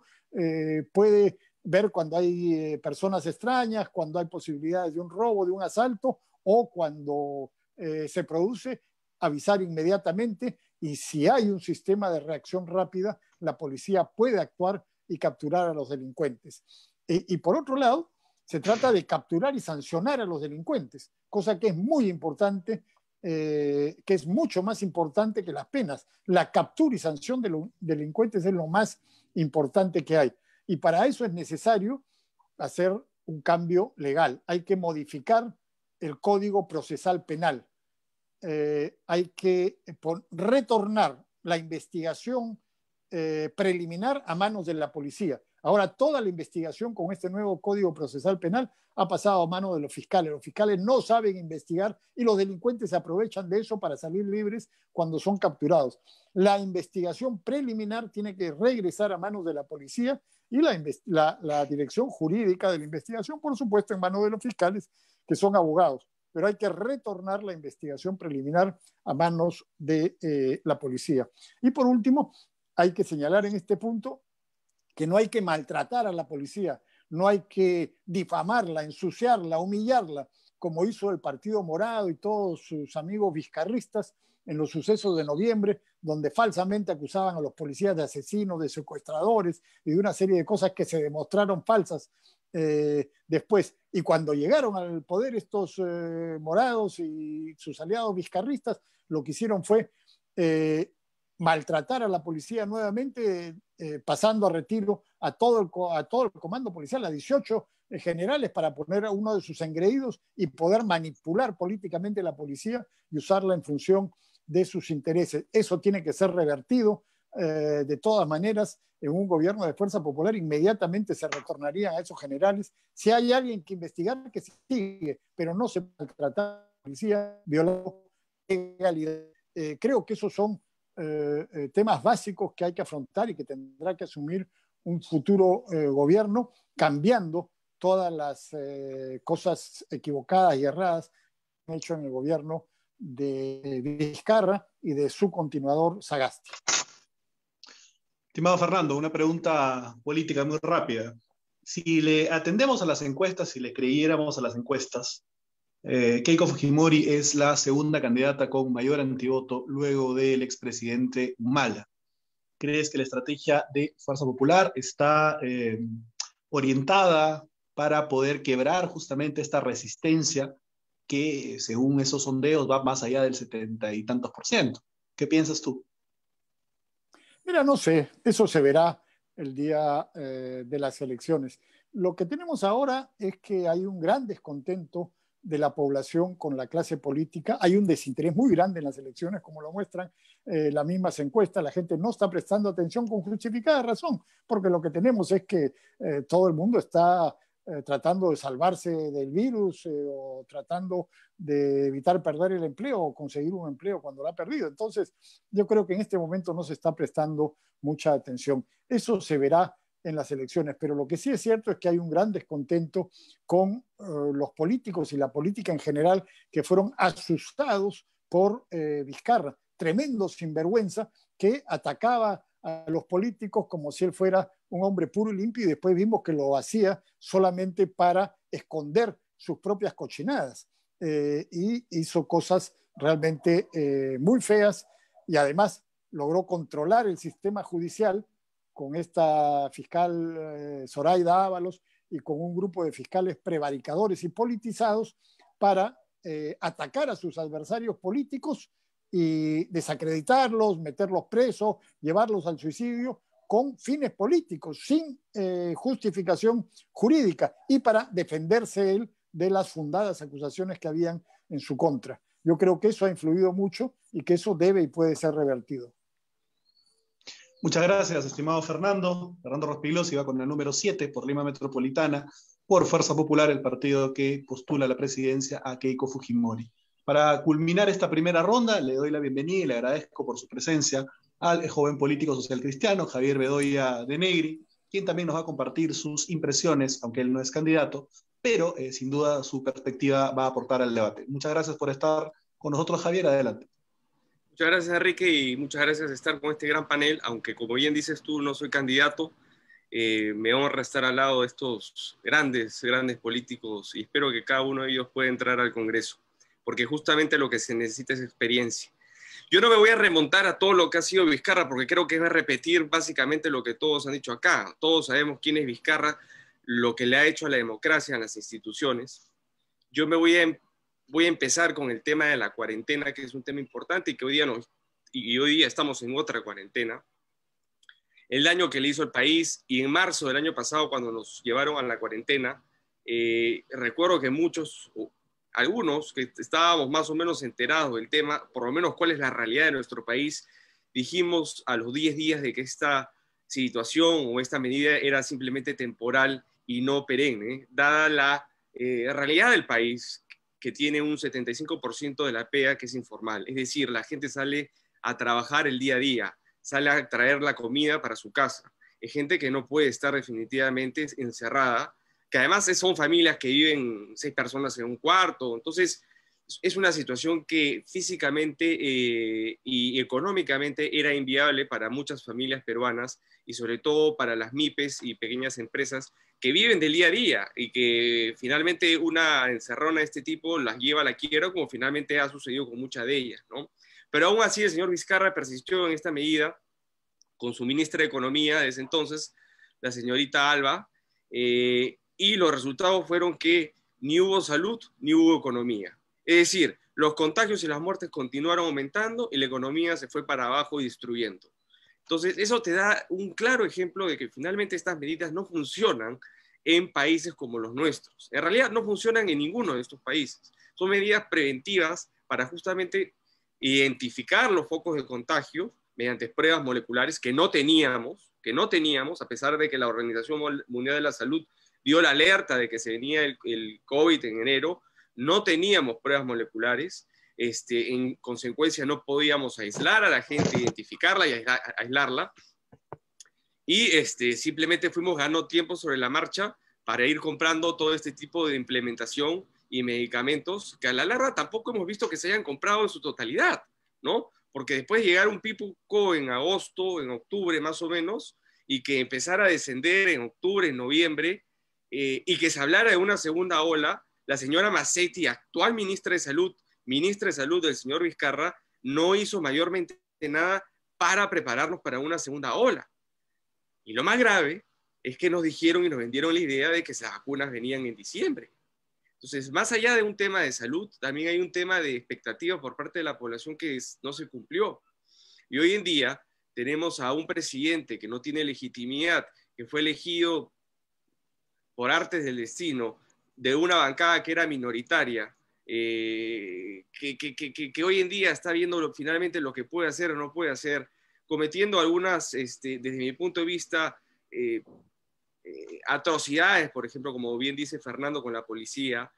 puede ver cuando hay personas extrañas, cuando hay posibilidades de un robo, de un asalto, o cuando se produce, avisar inmediatamente, y si hay un sistema de reacción rápida, la policía puede actuar y capturar a los delincuentes. Y por otro lado, se trata de capturar y sancionar a los delincuentes, cosa que es muy importante, que es mucho más importante que las penas. La captura y sanción de los delincuentes es lo más importante que hay. Y para eso es necesario hacer un cambio legal. Hay que modificar el Código Procesal Penal. Hay que retornar la investigación preliminar a manos de la policía. Ahora toda la investigación con este nuevo Código Procesal Penal ha pasado a manos de los fiscales. Los fiscales no saben investigar y los delincuentes se aprovechan de eso para salir libres cuando son capturados. La investigación preliminar tiene que regresar a manos de la policía, y la dirección jurídica de la investigación, por supuesto, en manos de los fiscales, que son abogados. Pero hay que retornar la investigación preliminar a manos de la policía. Y por último, hay que señalar en este punto que no hay que maltratar a la policía, no hay que difamarla, ensuciarla, humillarla, como hizo el Partido Morado y todos sus amigos vizcarristas en los sucesos de noviembre, donde falsamente acusaban a los policías de asesinos, de secuestradores y de una serie de cosas que se demostraron falsas después. Y cuando llegaron al poder estos morados y sus aliados vizcarristas, lo que hicieron fue maltratar a la policía nuevamente, pasando a retiro a todo el comando policial, a 18 generales, para poner a uno de sus engreídos y poder manipular políticamente la policía y usarla en función de sus intereses. Eso tiene que ser revertido. De todas maneras, en un gobierno de Fuerza Popular inmediatamente se retornarían a esos generales. Si hay alguien que investigar, que se sigue, pero no se maltrata a la policía, violando legalidad. Creo que esos son temas básicos que hay que afrontar y que tendrá que asumir un futuro gobierno, cambiando todas las cosas equivocadas y erradas que han hecho en el gobierno de Vizcarra y de su continuador Sagasti. Estimado Fernando, una pregunta política muy rápida. Si le atendemos a las encuestas, si le creyéramos a las encuestas, Keiko Fujimori es la segunda candidata con mayor antivoto luego del expresidente Humala. ¿Crees que la estrategia de Fuerza Popular está orientada para poder quebrar justamente esta resistencia que, según esos sondeos, va más allá del 70 y tantos %? ¿Qué piensas tú? Mira, no sé, eso se verá el día de las elecciones. Lo que tenemos ahora es que hay un gran descontento de la población con la clase política. Hay un desinterés muy grande en las elecciones, como lo muestran las mismas encuestas. La gente no está prestando atención con justificada razón, porque lo que tenemos es que todo el mundo está tratando de salvarse del virus, o tratando de evitar perder el empleo o conseguir un empleo cuando lo ha perdido. Entonces, yo creo que en este momento no se está prestando mucha atención. Eso se verá en las elecciones, pero lo que sí es cierto es que hay un gran descontento con los políticos y la política en general, que fueron asustados por Vizcarra, tremendo sinvergüenza que atacaba a los políticos como si él fuera un hombre puro y limpio, y después vimos que lo hacía solamente para esconder sus propias cochinadas, y hizo cosas realmente muy feas, y además logró controlar el sistema judicial con esta fiscal Zoraida Ábalos y con un grupo de fiscales prevaricadores y politizados para atacar a sus adversarios políticos y desacreditarlos, meterlos presos, llevarlos al suicidio con fines políticos, sin justificación jurídica, y para defenderse él de las fundadas acusaciones que habían en su contra. Yo creo que eso ha influido mucho y que eso debe y puede ser revertido. Muchas gracias, estimado Fernando. Fernando Rospigliosi va con el número 7 por Lima Metropolitana. por Fuerza Popular, el partido que postula la presidencia a Keiko Fujimori. Para culminar esta primera ronda, le doy la bienvenida y le agradezco por su presencia al joven político social cristiano, Javier Bedoya de Negri, quien también nos va a compartir sus impresiones, aunque él no es candidato, pero sin duda su perspectiva va a aportar al debate. Muchas gracias por estar con nosotros, Javier, adelante. Muchas gracias, Enrique, y muchas gracias por estar con este gran panel, aunque como bien dices tú, no soy candidato. Me honra estar al lado de estos grandes políticos y espero que cada uno de ellos pueda entrar al Congreso, porque justamente lo que se necesita es experiencia. Yo no me voy a remontar a todo lo que ha sido Vizcarra, porque creo que es repetir básicamente lo que todos han dicho acá. Todos sabemos quién es Vizcarra, lo que le ha hecho a la democracia, a las instituciones. Yo me voy a empezar con el tema de la cuarentena, que es un tema importante y que hoy día estamos en otra cuarentena. El daño que le hizo el país, y en marzo del año pasado, cuando nos llevaron a la cuarentena, recuerdo que algunos que estábamos más o menos enterados del tema, por lo menos cuál es la realidad de nuestro país, dijimos a los 10 días de que esta situación o esta medida era simplemente temporal y no perenne, dada la realidad del país, que tiene un 75% de la pega que es informal. Es decir, la gente sale a trabajar el día a día, sale a traer la comida para su casa. Es gente que no puede estar definitivamente encerrada, que además son familias que viven 6 personas en un cuarto. Entonces, es una situación que físicamente y económicamente era inviable para muchas familias peruanas y sobre todo para las MIPES y pequeñas empresas que viven del día a día y que finalmente una encerrona de este tipo las lleva a la quiebra, como finalmente ha sucedido con muchas de ellas, ¿no? Pero aún así el señor Vizcarra persistió en esta medida con su ministra de Economía de ese entonces, la señorita Alba, y los resultados fueron que ni hubo salud ni hubo economía. Es decir, los contagios y las muertes continuaron aumentando y la economía se fue para abajo y destruyendo. Entonces, eso te da un claro ejemplo de que finalmente estas medidas no funcionan en países como los nuestros. En realidad no funcionan en ninguno de estos países. Son medidas preventivas para justamente identificar los focos de contagio mediante pruebas moleculares que no teníamos, a pesar de que la Organización Mundial de la Salud dio la alerta de que se venía el COVID en enero. No teníamos pruebas moleculares, en consecuencia no podíamos aislar a la gente, identificarla y aislarla, y simplemente fuimos ganando tiempo sobre la marcha para ir comprando todo este tipo de implementación y medicamentos que a la larga tampoco hemos visto que se hayan comprado en su totalidad, ¿no? Porque después de llegar un pico en agosto, en octubre más o menos, y que empezara a descender en octubre, en noviembre, y que se hablara de una segunda ola, la señora Massetti, actual ministra de Salud del señor Vizcarra, no hizo mayormente nada para prepararnos para una segunda ola. Y lo más grave es que nos dijeron y nos vendieron la idea de que esas vacunas venían en diciembre. Entonces, más allá de un tema de salud, también hay un tema de expectativa por parte de la población que no se cumplió. Y hoy en día tenemos a un presidente que no tiene legitimidad, que fue elegido por artes del destino, de una bancada que era minoritaria, que hoy en día está viendo finalmente lo que puede hacer o no puede hacer, cometiendo algunas, desde mi punto de vista, atrocidades, por ejemplo, como bien dice Fernando, con la policía,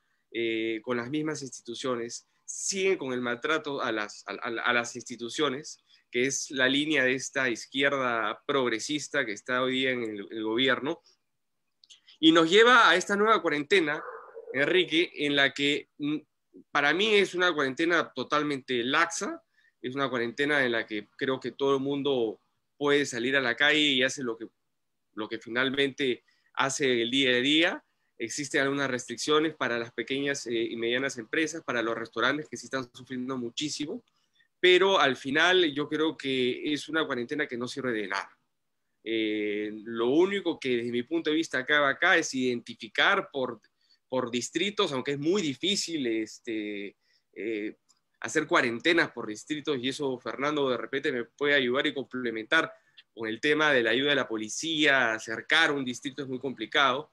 con las mismas instituciones, siguen con el maltrato a las instituciones, que es la línea de esta izquierda progresista que está hoy día en el gobierno, y nos lleva a esta nueva cuarentena, Enrique, en la que para mí es una cuarentena totalmente laxa, es una cuarentena en la que creo que todo el mundo puede salir a la calle y hace lo que finalmente hace el día a día. Existen algunas restricciones para las pequeñas y medianas empresas, para los restaurantes que sí están sufriendo muchísimo, pero al final yo creo que es una cuarentena que no sirve de nada. Lo único que desde mi punto de vista acá es identificar por distritos, aunque es muy difícil hacer cuarentenas por distritos, y eso Fernando de repente me puede ayudar y complementar con el tema de la ayuda de la policía. Acercar un distrito es muy complicado,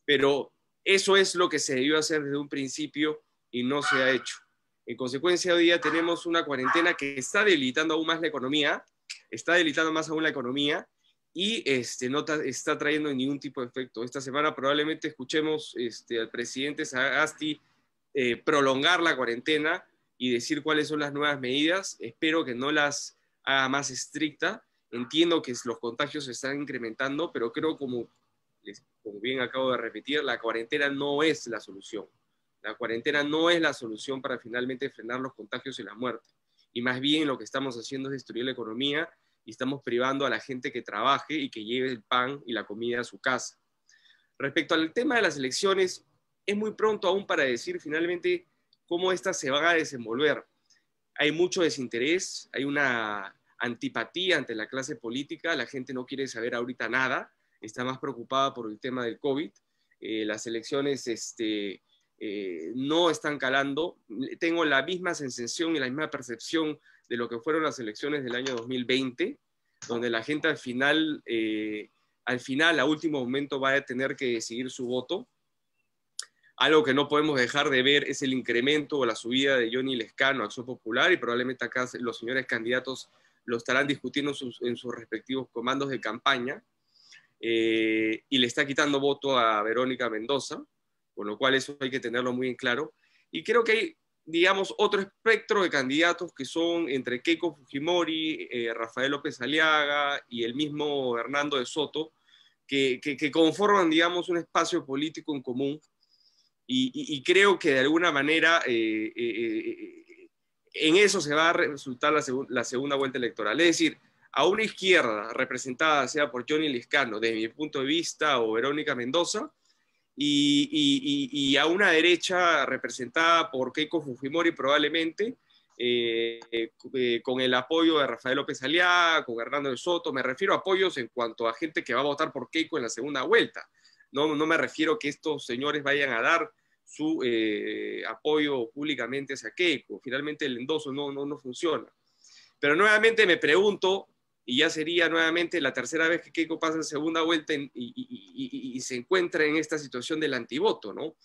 pero eso es lo que se debió hacer desde un principio y no se ha hecho. En consecuencia, hoy día tenemos una cuarentena que está debilitando aún más la economía, y no está trayendo ningún tipo de efecto. Esta semana probablemente escuchemos al presidente Sagasti prolongar la cuarentena y decir cuáles son las nuevas medidas. Espero que no las haga más estricta. Entiendo que los contagios se están incrementando, pero creo, como bien acabo de repetir, la cuarentena no es la solución. La cuarentena no es la solución para finalmente frenar los contagios y la muerte. Y más bien lo que estamos haciendo es destruir la economía y estamos privando a la gente que trabaje y que lleve el pan y la comida a su casa. Respecto al tema de las elecciones, es muy pronto aún para decir finalmente cómo estas se van a desenvolver. Hay mucho desinterés, hay una antipatía ante la clase política, la gente no quiere saber ahorita nada, está más preocupada por el tema del COVID. Las elecciones no están calando. Tengo la misma sensación y la misma percepción de lo que fueron las elecciones del año 2020, donde la gente al final, a último momento, va a tener que decidir su voto. Algo que no podemos dejar de ver es el incremento o la subida de Johnny Lescano a Acción Popular, y probablemente acá los señores candidatos lo estarán discutiendo en sus respectivos comandos de campaña, y le está quitando voto a Verónica Mendoza, con lo cual eso hay que tenerlo muy en claro. Y creo que hay, digamos, otro espectro de candidatos que son entre Keiko Fujimori, Rafael López Aliaga y el mismo Hernando de Soto, que conforman, digamos, un espacio político en común. Y creo que de alguna manera en eso se va a resultar la segunda vuelta electoral. Es decir, a una izquierda representada sea por Johnny Lescano, desde mi punto de vista, o Verónica Mendoza, y a una derecha representada por Keiko Fujimori probablemente, con el apoyo de Rafael López Aliaga, con Hernando de Soto. Me refiero a apoyos en cuanto a gente que va a votar por Keiko en la segunda vuelta. No me refiero a que estos señores vayan a dar su apoyo públicamente hacia Keiko. Finalmente el endoso no funciona. Pero nuevamente me pregunto, y ya sería nuevamente la tercera vez que Keiko pasa en segunda vuelta y se encuentra en esta situación del antivoto, ¿no?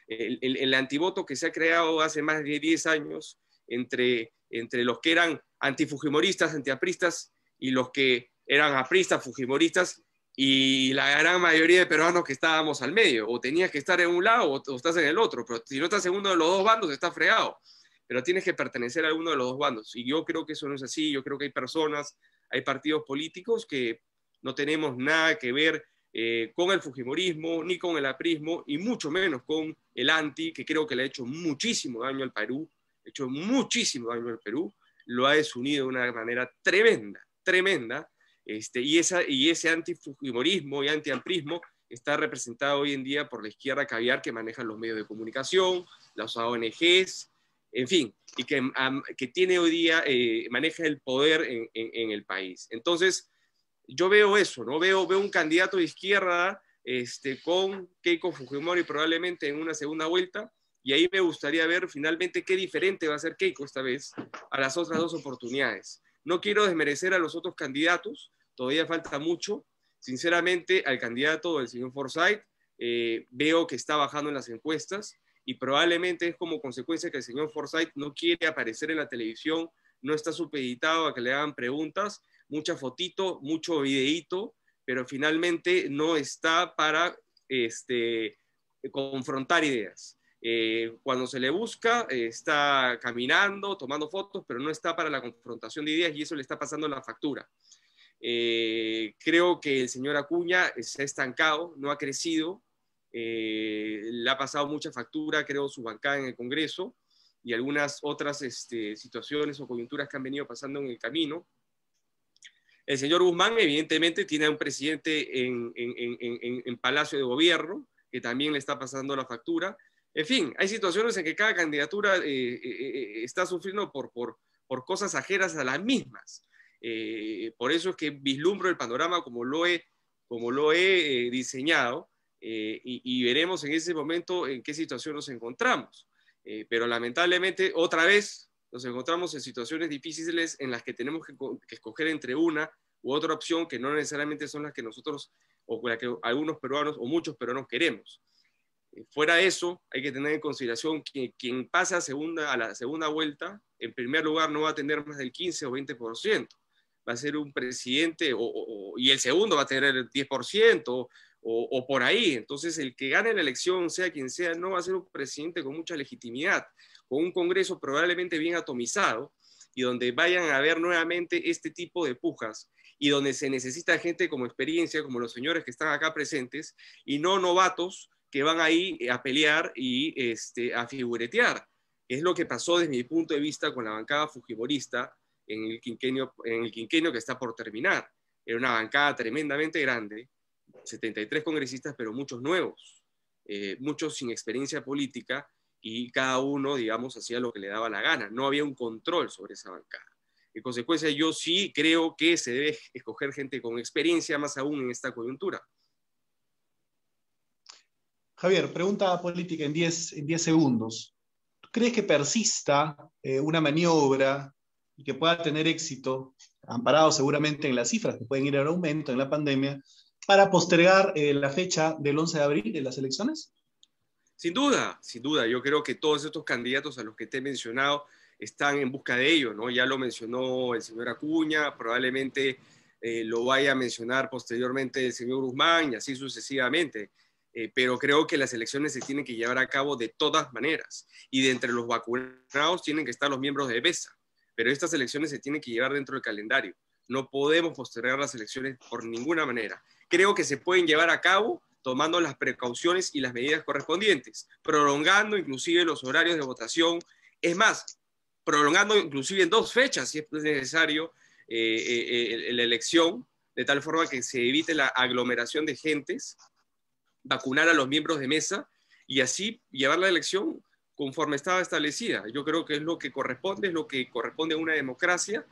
El antivoto que se ha creado hace más de 10 años entre los que eran antifujimoristas, antiapristas, y los que eran apristas, fujimoristas, y la gran mayoría de peruanos que estábamos al medio. O tenías que estar en un lado o estás en el otro, pero si no estás en uno de los dos bandos, estás fregado. Pero tienes que pertenecer a uno de los dos bandos. Y yo creo que eso no es así. Yo creo que hay personas, hay partidos políticos que no tenemos nada que ver con el fujimorismo, ni con el aprismo, y mucho menos con el anti, que creo que le ha hecho muchísimo daño al Perú, lo ha desunido de una manera tremenda, y ese antifujimorismo y antiamprismo está representado hoy en día por la izquierda caviar, que maneja los medios de comunicación, las ONGs, en fin, y que tiene hoy día, maneja el poder en el país. Entonces, yo veo eso, ¿no? Veo un candidato de izquierda con Keiko Fujimori probablemente en una segunda vuelta, y ahí me gustaría ver finalmente qué diferente va a ser Keiko esta vez a las otras dos oportunidades. No quiero desmerecer a los otros candidatos, todavía falta mucho. Sinceramente, al candidato del señor Forsyth veo que está bajando en las encuestas, y probablemente es como consecuencia que el señor Forsyth no quiere aparecer en la televisión, no está supeditado a que le hagan preguntas, mucha fotito, mucho videíto, pero finalmente no está para confrontar ideas. Cuando se le busca, está caminando, tomando fotos, pero no está para la confrontación de ideas, y eso le está pasando la factura. Creo que el señor Acuña se ha estancado, no ha crecido, le ha pasado mucha factura, creo, su bancada en el Congreso y algunas otras situaciones o coyunturas que han venido pasando en el camino. El señor Guzmán, evidentemente, tiene a un presidente en Palacio de Gobierno que también le está pasando la factura. En fin, hay situaciones en que cada candidatura está sufriendo por cosas ajenas a las mismas. Por eso es que vislumbro el panorama como lo he diseñado, y veremos en ese momento en qué situación nos encontramos. Pero lamentablemente, otra vez, nos encontramos en situaciones difíciles en las que tenemos que escoger entre una u otra opción que no necesariamente son las que nosotros, o la que algunos peruanos o muchos peruanos queremos. Fuera de eso, hay que tener en consideración que quien pasa a la segunda vuelta, en primer lugar, no va a tener más del 15 o 20%. va a ser un presidente, y el segundo va a tener el 10%, o por ahí. Entonces, el que gane la elección, sea quien sea, no va a ser un presidente con mucha legitimidad, con un Congreso probablemente bien atomizado, y donde vayan a haber nuevamente este tipo de pujas, y donde se necesita gente con experiencia, como los señores que están acá presentes, y no novatos que van ahí a pelear y a figuretear. Es lo que pasó desde mi punto de vista con la bancada fujimorista en el quinquenio que está por terminar. Era una bancada tremendamente grande, 73 congresistas, pero muchos nuevos, muchos sin experiencia política, y cada uno, digamos, hacía lo que le daba la gana. No había un control sobre esa bancada. En consecuencia, yo sí creo que se debe escoger gente con experiencia, más aún en esta coyuntura. Javier, pregunta política en 10 segundos. ¿Tú crees que persista una maniobra y que pueda tener éxito, amparado seguramente en las cifras que pueden ir en aumento en la pandemia, para postergar la fecha del 11 de abril de las elecciones? Sin duda, sin duda. Yo creo que todos estos candidatos a los que te he mencionado están en busca de ello, ¿no? Ya lo mencionó el señor Acuña, probablemente lo vaya a mencionar posteriormente el señor Guzmán y así sucesivamente. Pero creo que las elecciones se tienen que llevar a cabo de todas maneras. Y de entre los vacunados tienen que estar los miembros de mesa. Pero estas elecciones se tienen que llevar dentro del calendario. No podemos postergar las elecciones por ninguna manera. Creo que se pueden llevar a cabo tomando las precauciones y las medidas correspondientes, prolongando inclusive los horarios de votación. Es más, prolongando inclusive en 2 fechas, si es necesario, la elección, de tal forma que se evite la aglomeración de gentes, vacunar a los miembros de mesa y así llevar la elección conforme estaba establecida. Yo creo que es lo que corresponde, es lo que corresponde a una democracia.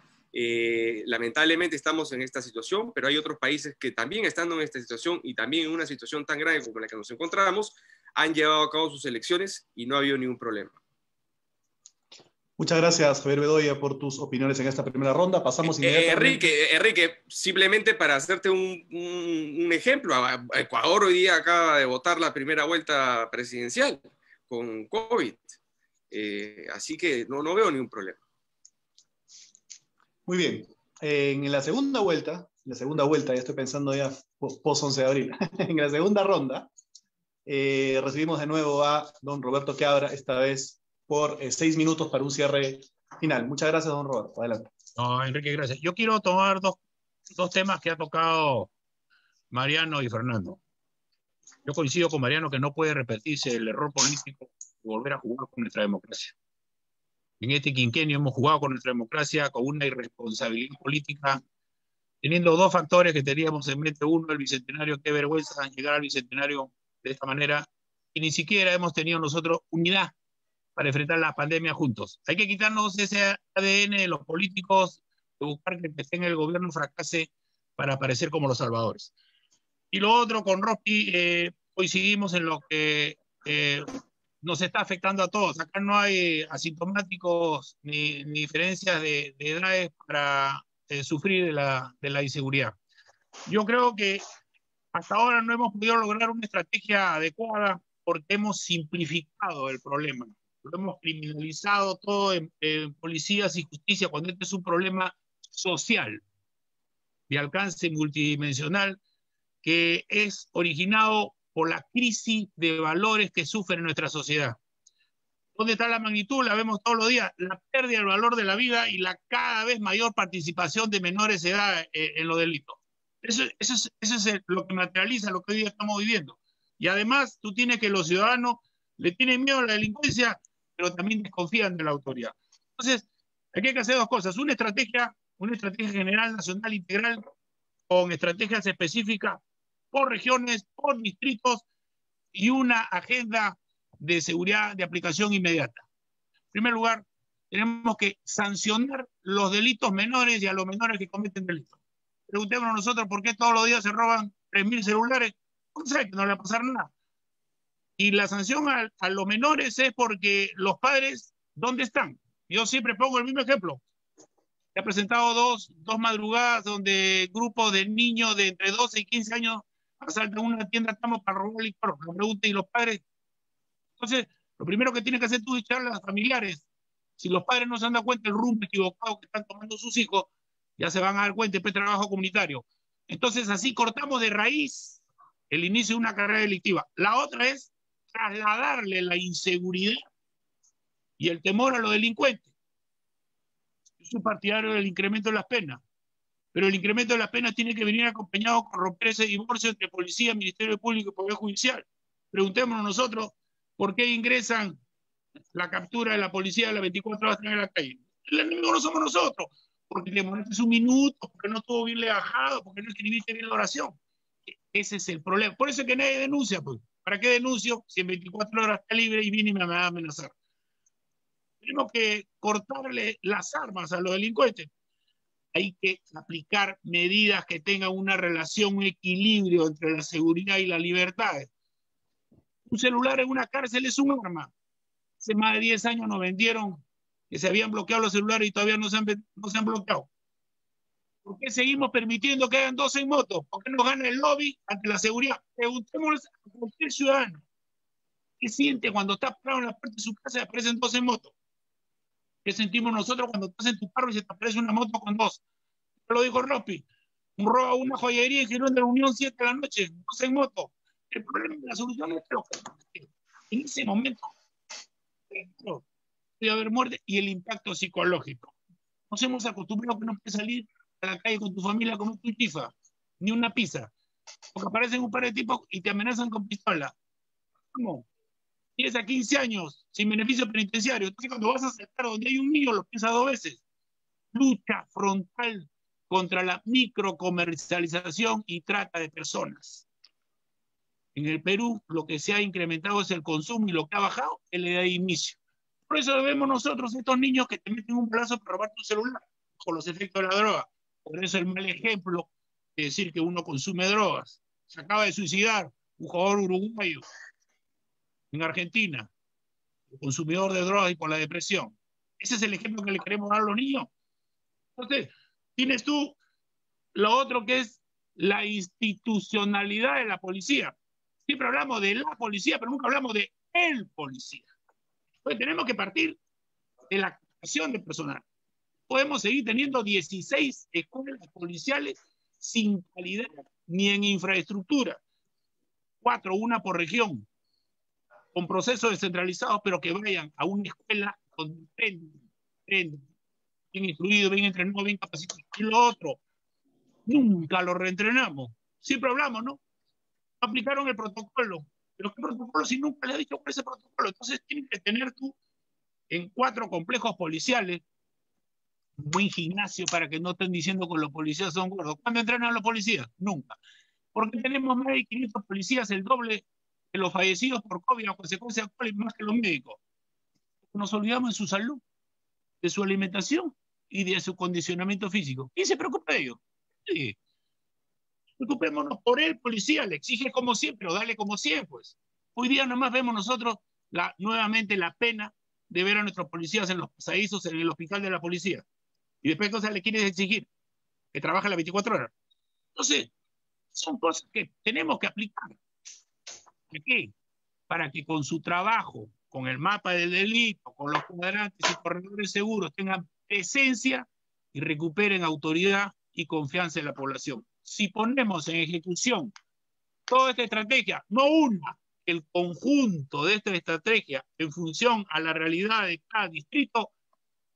Lamentablemente estamos en esta situación, pero hay otros países que también estando en esta situación y también en una situación tan grave como la que nos encontramos, han llevado a cabo sus elecciones y no ha habido ningún problema. Muchas gracias, Javier Bedoya, por tus opiniones en esta primera ronda. Pasamos inmediatamente. Enrique, simplemente para hacerte un ejemplo, Ecuador hoy día acaba de votar la primera vuelta presidencial con COVID. Así que no veo ningún problema. Muy bien. En la segunda vuelta, ya estoy pensando ya post 11 de abril, en la segunda ronda, recibimos de nuevo a don Roberto Quiabra, esta vez por 6 minutos para un cierre final. Muchas gracias, don Roberto. Adelante. No, Enrique, gracias. Yo quiero tomar dos temas que ha tocado Mariano y Fernando. Yo coincido con Mariano que no puede repetirse el error político de volver a jugar con nuestra democracia. En este quinquenio hemos jugado con nuestra democracia con una irresponsabilidad política, teniendo 2 factores que teníamos en mente. Uno, el bicentenario, qué vergüenza llegar al bicentenario de esta manera, y ni siquiera hemos tenido nosotros unidad para enfrentar la pandemia juntos. Hay que quitarnos ese ADN de los políticos, de buscar que el que esté en el gobierno fracase para aparecer como los salvadores. Y lo otro, con Rocky, coincidimos en lo que nos está afectando a todos. Acá no hay asintomáticos ni diferencias de edades para sufrir de la inseguridad. Yo creo que hasta ahora no hemos podido lograr una estrategia adecuada porque hemos simplificado el problema. Lo hemos criminalizado todo en policías y justicia, cuando este es un problema social de alcance multidimensional que es originado por la crisis de valores que sufre nuestra sociedad. ¿Dónde está la magnitud? La vemos todos los días. La pérdida del valor de la vida y la cada vez mayor participación de menores de edad en los delitos. Eso es lo que materializa lo que hoy día estamos viviendo. Y además, tú tienes que los ciudadanos le tienen miedo a la delincuencia, pero también desconfían de la autoridad. Entonces, aquí hay que hacer 2 cosas. Una estrategia general, nacional, integral, con estrategias específicas por regiones, por distritos, y una agenda de seguridad de aplicación inmediata. En primer lugar, tenemos que sancionar los delitos menores y a los menores que cometen delitos. Preguntémonos nosotros por qué todos los días se roban 3.000 celulares. No sé, que no le va a pasar nada. Y la sanción a los menores es porque los padres, ¿dónde están? Yo siempre pongo el mismo ejemplo. Se ha presentado dos madrugadas donde grupos de niños de entre 12 y 15 años asaltan una tienda para robar licor. Me preguntan, ¿y los padres? Entonces, lo primero que tienes que hacer tú es echarle a los familiares. Si los padres no se han dado cuenta del rumbo equivocado que están tomando sus hijos, Ya se van a dar cuenta, después trabajo comunitario. Entonces, así cortamos de raíz el inicio de una carrera delictiva. La otra es trasladarle la inseguridad y el temor a los delincuentes. Yo soy partidario del incremento de las penas, pero el incremento de las penas tiene que venir acompañado con romper ese divorcio entre policía, Ministerio Público y Poder Judicial. Preguntémonos nosotros por qué ingresan la captura de la policía a las 24 horas en la calle. El enemigo no somos nosotros, porque te demoraste un minuto, porque no estuvo bien bajado, porque no escribiste bien la oración. Ese es el problema. Por eso es que nadie denuncia, pues. ¿Para qué denuncio si en 24 horas está libre y viene y me va a amenazar? Tenemos que cortarle las armas a los delincuentes. Hay que aplicar medidas que tengan una relación, un equilibrio entre la seguridad y la libertad. Un celular en una cárcel es un arma. Hace más de 10 años nos vendieron que se habían bloqueado los celulares y todavía no se han bloqueado. ¿Por qué seguimos permitiendo que hayan 12 en moto? ¿Por qué nos gana el lobby ante la seguridad? Preguntémosle a cualquier ciudadano qué siente cuando está parado en la puerta de su casa y aparecen 12 en moto. ¿Qué sentimos nosotros cuando estás en tu carro y se te aparece una moto con 2? Lo dijo Ropi. Roba una joyería en Girón de la Unión 7 de la noche, 12 en moto. El problema de la solución es que en ese momento puede haber muerte y el impacto psicológico. Nos hemos acostumbrado a que no puedes salir a la calle con tu familia como tu chifa, ni una pizza, porque aparecen un par de tipos y te amenazan con pistola. ¿Cómo? 10 a 15 años sin beneficio penitenciario. Entonces, cuando vas a aceptar donde hay un niño, lo piensas 2 veces. Lucha frontal contra la microcomercialización y trata de personas. En el Perú, lo que se ha incrementado es el consumo y lo que ha bajado es la edad de inicio. Por eso vemos nosotros estos niños que te meten un brazo para robar tu celular con los efectos de la droga. Por eso el mal ejemplo de decir que uno consume drogas. Se acaba de suicidar un jugador uruguayo en Argentina, el consumidor de drogas y por la depresión. Ese es el ejemplo que le queremos dar a los niños. Entonces, tienes tú lo otro que es la institucionalidad de la policía. Siempre hablamos de la policía, pero nunca hablamos de el policía. Entonces, tenemos que partir de la captación de personal. Podemos seguir teniendo 16 escuelas policiales sin calidad ni en infraestructura. 4, una por región, con procesos descentralizados, pero que vayan a una escuela donde aprendan, bien instruido, bien entrenado, bien capacitado. Y lo otro, nunca lo reentrenamos. Siempre hablamos, ¿no? Aplicaron el protocolo. Pero ¿qué protocolo si nunca le has dicho cuál es el protocolo? Entonces tienes que tener tú en 4 complejos policiales un buen gimnasio para que no estén diciendo que los policías son gordos. ¿Cuándo entrenan los policías? Nunca. Porque tenemos más de 500 policías, el doble de los fallecidos por COVID a consecuencia de COVID, más que los médicos. Nos olvidamos de su salud, de su alimentación y de su condicionamiento físico. ¿Quién se preocupa de ello? Sí. Preocupémonos por el policía, le exige como siempre, o dale como siempre, pues. Hoy día nomás vemos nosotros nuevamente la pena de ver a nuestros policías en los pasadizos, en el hospital de la policía. Y después entonces le quieres exigir que trabaje las 24 horas. Entonces, son cosas que tenemos que aplicar. ¿Para qué? Para que con su trabajo, con el mapa del delito, con los cuadrantes y corredores seguros, tengan presencia y recuperen autoridad y confianza en la población. Si ponemos en ejecución toda esta estrategia, no una, el conjunto de esta estrategia en función a la realidad de cada distrito,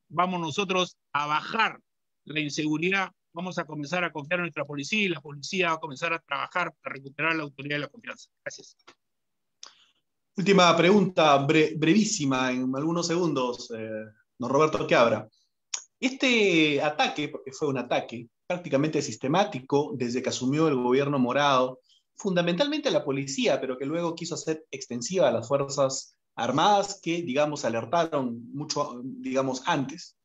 vamos nosotros a bajar la inseguridad, vamos a comenzar a confiar en nuestra policía y la policía va a comenzar a trabajar para recuperar la autoridad y la confianza. Gracias. Última pregunta, brevísima, en algunos segundos, don Roberto Quiabra. Este ataque, porque fue un ataque prácticamente sistemático desde que asumió el gobierno morado, fundamentalmente a la policía, pero que luego quiso hacer extensiva a las Fuerzas Armadas que, digamos, alertaron mucho, digamos, antes.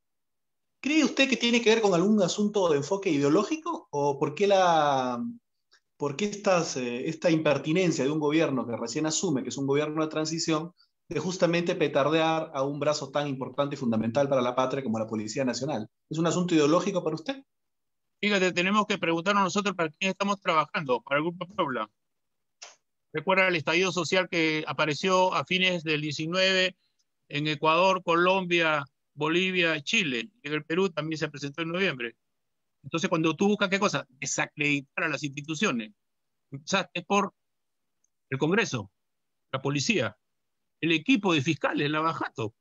¿Cree usted que tiene que ver con algún asunto de enfoque ideológico? ¿O por qué esta impertinencia de un gobierno que recién asume, que es un gobierno de transición, de justamente petardear a un brazo tan importante y fundamental para la patria como la Policía Nacional? ¿Es un asunto ideológico para usted? Fíjate, tenemos que preguntarnos nosotros para quién estamos trabajando, para el Grupo Puebla. Recuerda el estallido social que apareció a fines del 19 en Ecuador, Colombia, Bolivia, Chile. En el Perú también se presentó en noviembre. Entonces, cuando tú buscas qué cosa, desacreditar a las instituciones, es por el Congreso, la policía, el equipo de fiscales, la Bajato.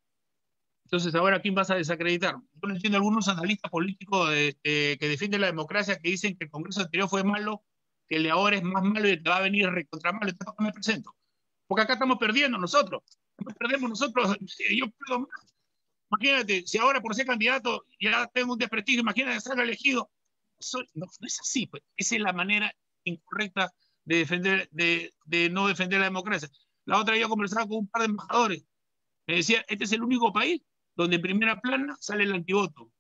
Entonces, ahora, ¿quién vas a desacreditar? Yo no entiendo algunos analistas políticos que defienden la democracia que dicen que el Congreso anterior fue malo, que el de ahora es más malo y el que va a venir recontra malo. Entonces, ¿para qué me presento? Porque acá estamos perdiendo nosotros. No perdemos nosotros, yo pierdo más. Imagínate, si ahora por ser candidato ya tengo un desprestigio, imagínate ser elegido. No, no es así, pues. Esa es la manera incorrecta de defender, de no defender la democracia. La otra, yo conversaba con un par de embajadores. Me decía, este es el único país donde en primera plana sale el antivoto.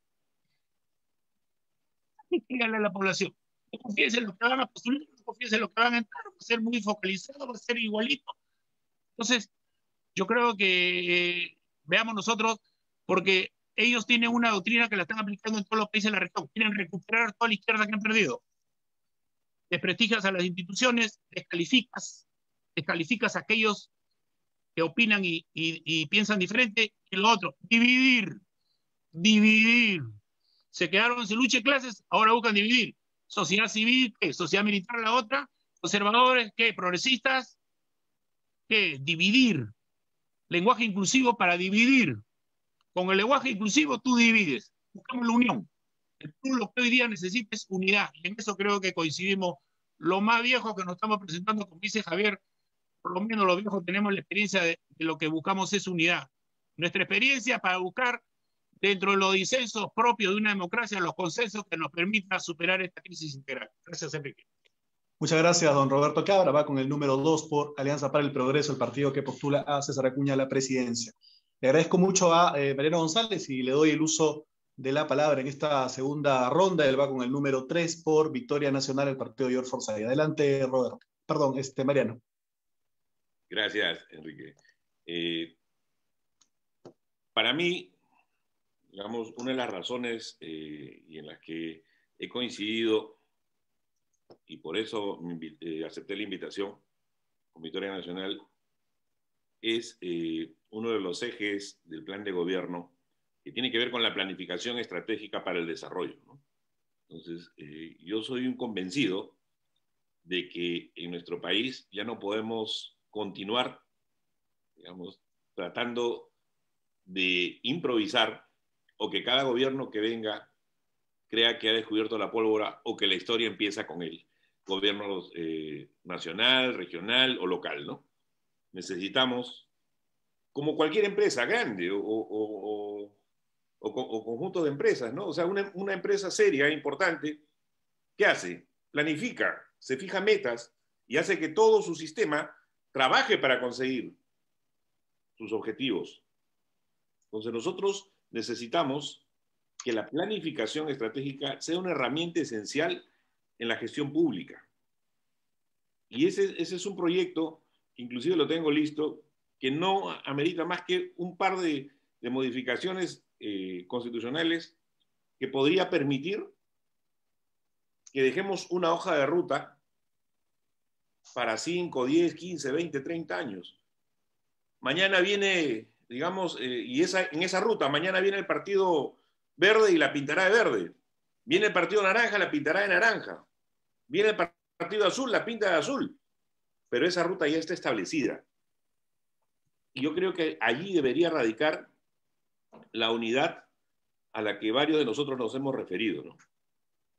Díganle a la población. No confíes en lo que van a postular, no confíes en lo que van a entrar, va a ser muy focalizado, va a ser igualito. Entonces, yo creo que veamos nosotros, porque ellos tienen una doctrina que la están aplicando en todos los países de la región. Quieren recuperar toda la izquierda que han perdido. Desprestigias a las instituciones, descalificas a aquellos que opinan y piensan diferente. Y lo otro, dividir. Se quedaron sin lucha de clases, ahora buscan dividir. Sociedad civil, ¿qué? Sociedad militar la otra. Conservadores, ¿qué? Progresistas, ¿qué? Dividir. Lenguaje inclusivo para dividir. Con el lenguaje inclusivo tú divides. Buscamos la unión. Tú lo que hoy día necesita es unidad. Y en eso creo que coincidimos. Lo más viejo que nos estamos presentando, como dice Javier, por lo menos los viejos tenemos la experiencia de lo que buscamos es unidad. Nuestra experiencia para buscar dentro de los disensos propios de una democracia los consensos que nos permitan superar esta crisis integral. Gracias, Enrique. Muchas gracias, don Roberto Cabra. Va con el número 2 por Alianza para el Progreso, el partido que postula a César Acuña a la presidencia. Le agradezco mucho a Mariano González y le doy el uso de la palabra en esta segunda ronda. Él va con el número 3 por Victoria Nacional, el partido de George Forsyth. Adelante, Roberto. Perdón, Mariano. Gracias, Enrique. Para mí, digamos, una de las razones y en las que he coincidido, y por eso acepté la invitación con Victoria Nacional, es uno de los ejes del plan de gobierno que tiene que ver con la planificación estratégica para el desarrollo, ¿no? Entonces, yo soy un convencido de que en nuestro país ya no podemos continuar, digamos, tratando de improvisar o que cada gobierno que venga crea que ha descubierto la pólvora o que la historia empieza con el gobierno nacional, regional o local, ¿no? Necesitamos, como cualquier empresa grande o conjunto de empresas, ¿no? O sea, una empresa seria, importante, ¿qué hace? Planifica, se fija metas y hace que todo su sistema trabaje para conseguir sus objetivos. Entonces nosotros necesitamos que la planificación estratégica sea una herramienta esencial en la gestión pública. Y ese es un proyecto, que inclusive lo tengo listo, que no amerita más que un par de modificaciones constitucionales que podría permitir que dejemos una hoja de ruta para 5, 10, 15, 20, 30 años. Mañana viene, digamos, en esa ruta, mañana viene el Partido Verde y la pintará de verde. Viene el Partido Naranja, la pintará de naranja. Viene el Partido Azul, la pinta de azul. Pero esa ruta ya está establecida. Y yo creo que allí debería radicar la unidad a la que varios de nosotros nos hemos referido, ¿no?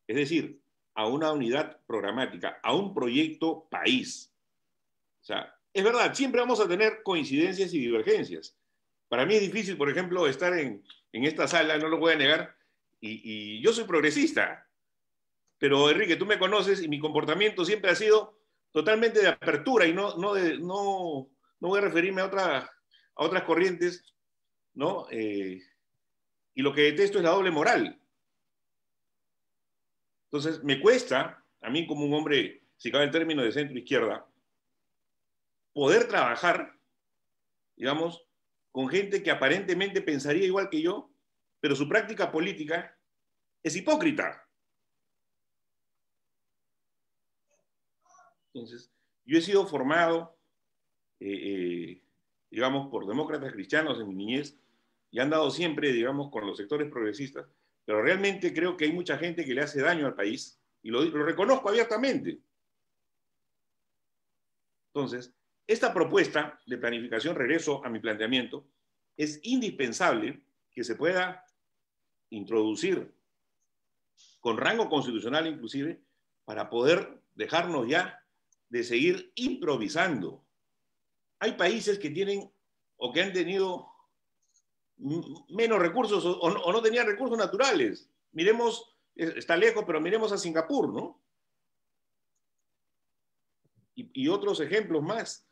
Es decir, a una unidad programática, a un proyecto país. O sea, es verdad, siempre vamos a tener coincidencias y divergencias. Para mí es difícil, por ejemplo, estar en esta sala, no lo voy a negar, y yo soy progresista, pero Enrique, tú me conoces y mi comportamiento siempre ha sido totalmente de apertura y no voy a referirme a otras corrientes, ¿no? Y lo que detesto es la doble moral. Entonces, me cuesta, a mí como un hombre, si cabe el término de centro-izquierda, poder trabajar, digamos, con gente que aparentemente pensaría igual que yo, pero su práctica política es hipócrita. Entonces, yo he sido formado, digamos, por demócratas cristianos en mi niñez y han dado siempre, digamos, con los sectores progresistas, pero realmente creo que hay mucha gente que le hace daño al país, y lo reconozco abiertamente. Entonces, esta propuesta de planificación, regreso a mi planteamiento, es indispensable que se pueda introducir con rango constitucional inclusive, para poder dejarnos ya de seguir improvisando. Hay países que tienen o que han tenido menos recursos o no tenían recursos naturales. Miremos, está lejos, pero miremos a Singapur, ¿no? Y otros ejemplos más.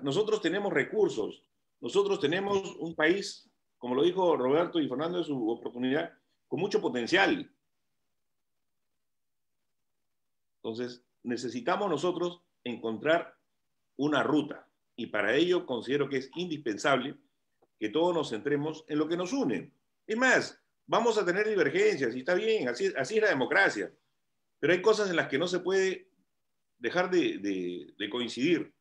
Nosotros tenemos recursos, nosotros tenemos un país, como lo dijo Roberto y Fernando en su oportunidad, con mucho potencial. Entonces, necesitamos nosotros encontrar una ruta, y para ello considero que es indispensable que todos nos centremos en lo que nos une. Es más, vamos a tener divergencias, y está bien, así es la democracia, pero hay cosas en las que no se puede dejar de coincidir.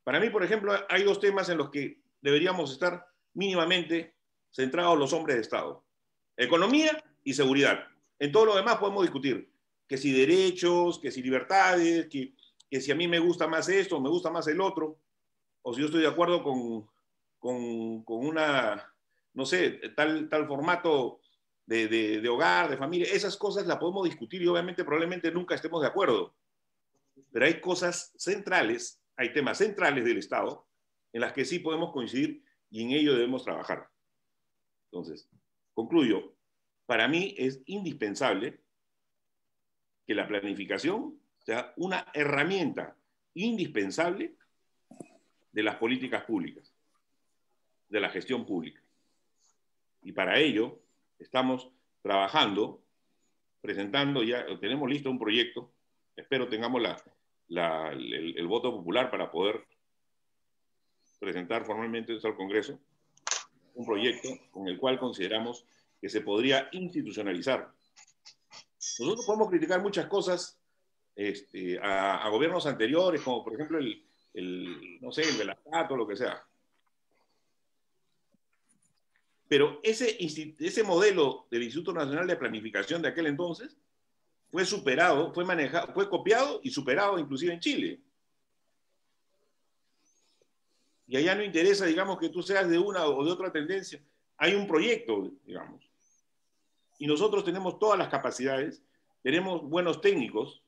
Para mí, por ejemplo, hay dos temas en los que deberíamos estar mínimamente centrados los hombres de Estado: economía y seguridad. En todo lo demás podemos discutir, que si derechos, que si libertades, que si a mí me gusta más esto, me gusta más el otro, o si yo estoy de acuerdo con una, no sé, tal formato de hogar, de familia. Esas cosas las podemos discutir y obviamente probablemente nunca estemos de acuerdo. Pero hay cosas centrales, hay temas centrales del Estado en las que sí podemos coincidir y en ello debemos trabajar. Entonces, concluyo. Para mí es indispensable que la planificación sea una herramienta indispensable de las políticas públicas, de la gestión pública. Y para ello estamos trabajando, presentando, ya tenemos listo un proyecto, espero tengamos el voto popular para poder presentar formalmente esto al Congreso, un proyecto con el cual consideramos que se podría institucionalizar. Nosotros podemos criticar muchas cosas a gobiernos anteriores, como por ejemplo no sé, el Velatato o lo que sea. Pero ese modelo del Instituto Nacional de Planificación de aquel entonces fue superado, fue manejado, fue copiado y superado inclusive en Chile. Y allá no interesa, digamos, que tú seas de una o de otra tendencia. Hay un proyecto, digamos. Y nosotros tenemos todas las capacidades, tenemos buenos técnicos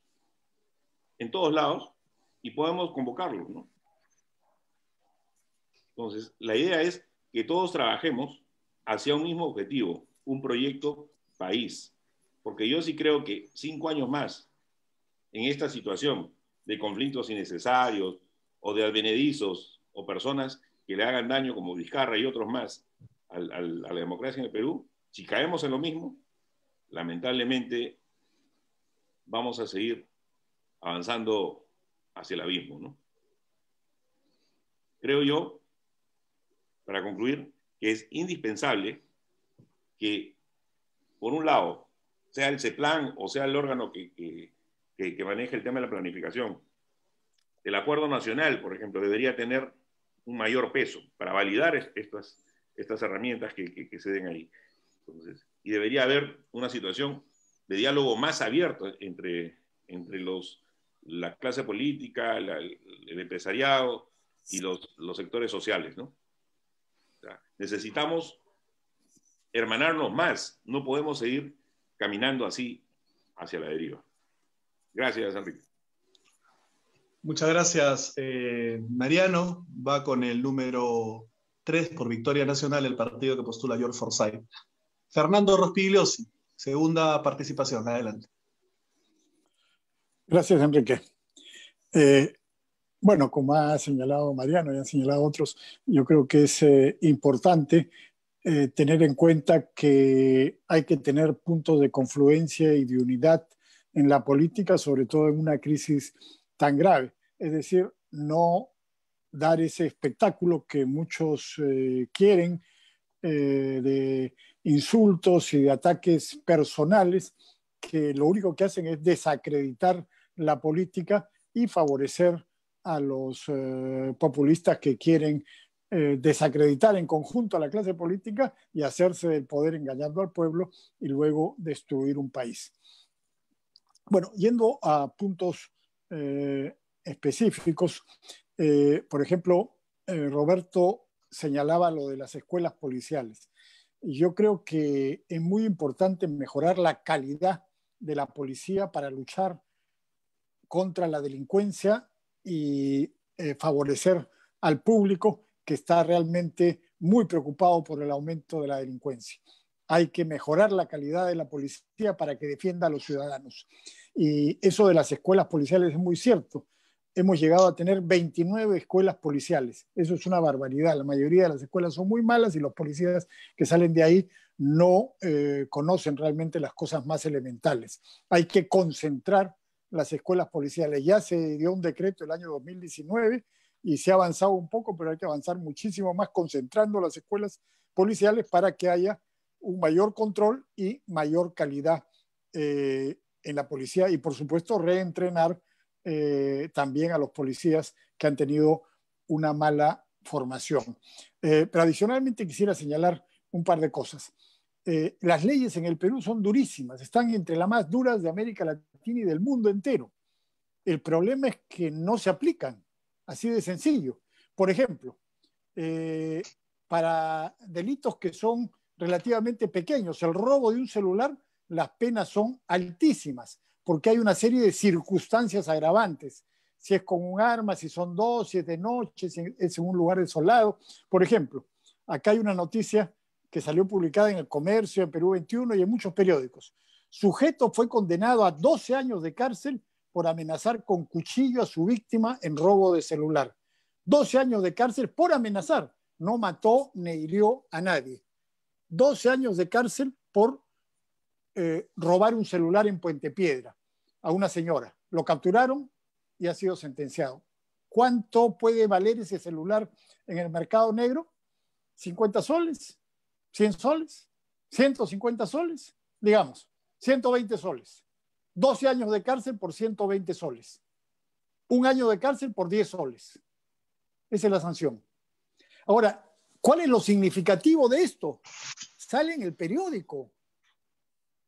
en todos lados y podemos convocarlos, ¿no? Entonces, la idea es que todos trabajemos hacia un mismo objetivo, un proyecto país. Porque yo sí creo que 5 años más en esta situación de conflictos innecesarios o de advenedizos o personas que le hagan daño como Vizcarra y otros más a la democracia en el Perú, si caemos en lo mismo, lamentablemente vamos a seguir avanzando hacia el abismo, ¿no? Creo yo, para concluir, que es indispensable que, por un lado, sea el CEPLAN o sea el órgano que maneja el tema de la planificación, el Acuerdo Nacional, por ejemplo, debería tener un mayor peso para validar estas herramientas que se den ahí. Entonces, y debería haber una situación de diálogo más abierto entre la clase política, el empresariado y los sectores sociales, ¿no? O sea, necesitamos hermanarnos más, no podemos seguir caminando así hacia la deriva. Gracias, Enrique. Muchas gracias, Mariano. Va con el número 3 por Victoria Nacional, el partido que postula George Forsyth. Fernando Rospigliosi, segunda participación. Adelante. Gracias, Enrique. Bueno, como ha señalado Mariano y han señalado otros, yo creo que es importante tener en cuenta que hay que tener puntos de confluencia y de unidad en la política, sobre todo en una crisis tan grave. Es decir, no dar ese espectáculo que muchos quieren de insultos y de ataques personales, que lo único que hacen es desacreditar la política y favorecer a los populistas que quieren desacreditar en conjunto a la clase política y hacerse del poder engañando al pueblo y luego destruir un país. Bueno, yendo a puntos específicos, por ejemplo, Roberto señalaba lo de las escuelas policiales. Yo creo que es muy importante mejorar la calidad de la policía para luchar contra la delincuencia y favorecer al público que está realmente muy preocupado por el aumento de la delincuencia. Hay que mejorar la calidad de la policía para que defienda a los ciudadanos. Y eso de las escuelas policiales es muy cierto. Hemos llegado a tener 29 escuelas policiales. Eso es una barbaridad. La mayoría de las escuelas son muy malas y los policías que salen de ahí no conocen realmente las cosas más elementales. Hay que concentrar las escuelas policiales. Ya se dio un decreto el año 2019 y se ha avanzado un poco, pero hay que avanzar muchísimo más concentrando las escuelas policiales para que haya un mayor control y mayor calidad en la policía y, por supuesto, reentrenar también a los policías que han tenido una mala formación. Pero adicionalmente quisiera señalar un par de cosas. Las leyes en el Perú son durísimas, están entre las más duras de América Latina y del mundo entero. El problema es que no se aplican, así de sencillo. Por ejemplo, para delitos que son relativamente pequeños, el robo de un celular, las penas son altísimas, porque hay una serie de circunstancias agravantes. Si es con un arma, si son dos, si es de noche, si es en un lugar desolado. Por ejemplo, acá hay una noticia que salió publicada en El Comercio, en Perú 21 y en muchos periódicos. Sujeto fue condenado a 12 años de cárcel por amenazar con cuchillo a su víctima en robo de celular. 12 años de cárcel por amenazar. No mató ni hirió a nadie. 12 años de cárcel por robar un celular en Puente Piedra a una señora. Lo capturaron y ha sido sentenciado. ¿Cuánto puede valer ese celular en el mercado negro? ¿50 soles? ¿100 soles? ¿150 soles? Digamos, 120 soles. 12 años de cárcel por 120 soles. Un año de cárcel por 10 soles. Esa es la sanción. Ahora, ¿cuál es lo significativo de esto? Sale en el periódico.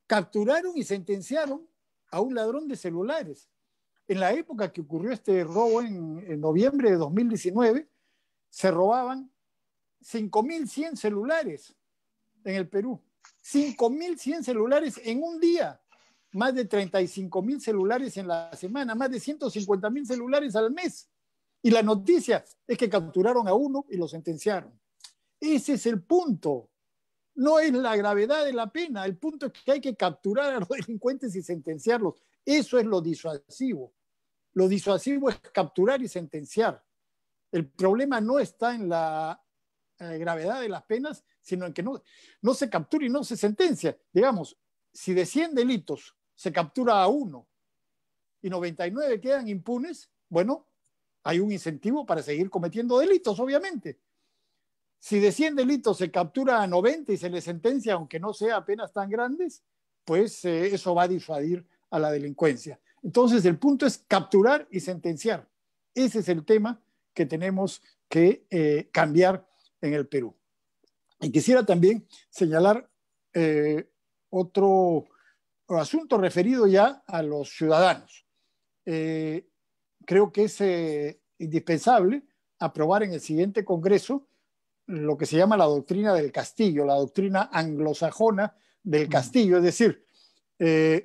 Capturaron y sentenciaron a un ladrón de celulares. En la época que ocurrió este robo en noviembre de 2019, se robaban 5.100 celulares en el Perú. 5.100 celulares en un día. Más de 35.000 celulares en la semana. Más de 150.000 celulares al mes. Y la noticia es que capturaron a uno y lo sentenciaron. Ese es el punto. No es la gravedad de la pena. El punto es que hay que capturar a los delincuentes y sentenciarlos. Eso es lo disuasivo. Lo disuasivo es capturar y sentenciar. El problema no está en la gravedad de las penas, sino en que no se captura y no se sentencia. Digamos, si de 100 delitos se captura a uno y 99 quedan impunes, bueno, hay un incentivo para seguir cometiendo delitos, obviamente. Si de 100 delitos se captura a 90 y se les sentencia, aunque no sea penas tan grandes, pues eso va a disuadir a la delincuencia. Entonces, el punto es capturar y sentenciar. Ese es el tema que tenemos que cambiar en el Perú. Y quisiera también señalar otro asunto referido ya a los ciudadanos. Creo que es indispensable aprobar en el siguiente Congreso lo que se llama la doctrina del castillo, la doctrina anglosajona del castillo, es decir,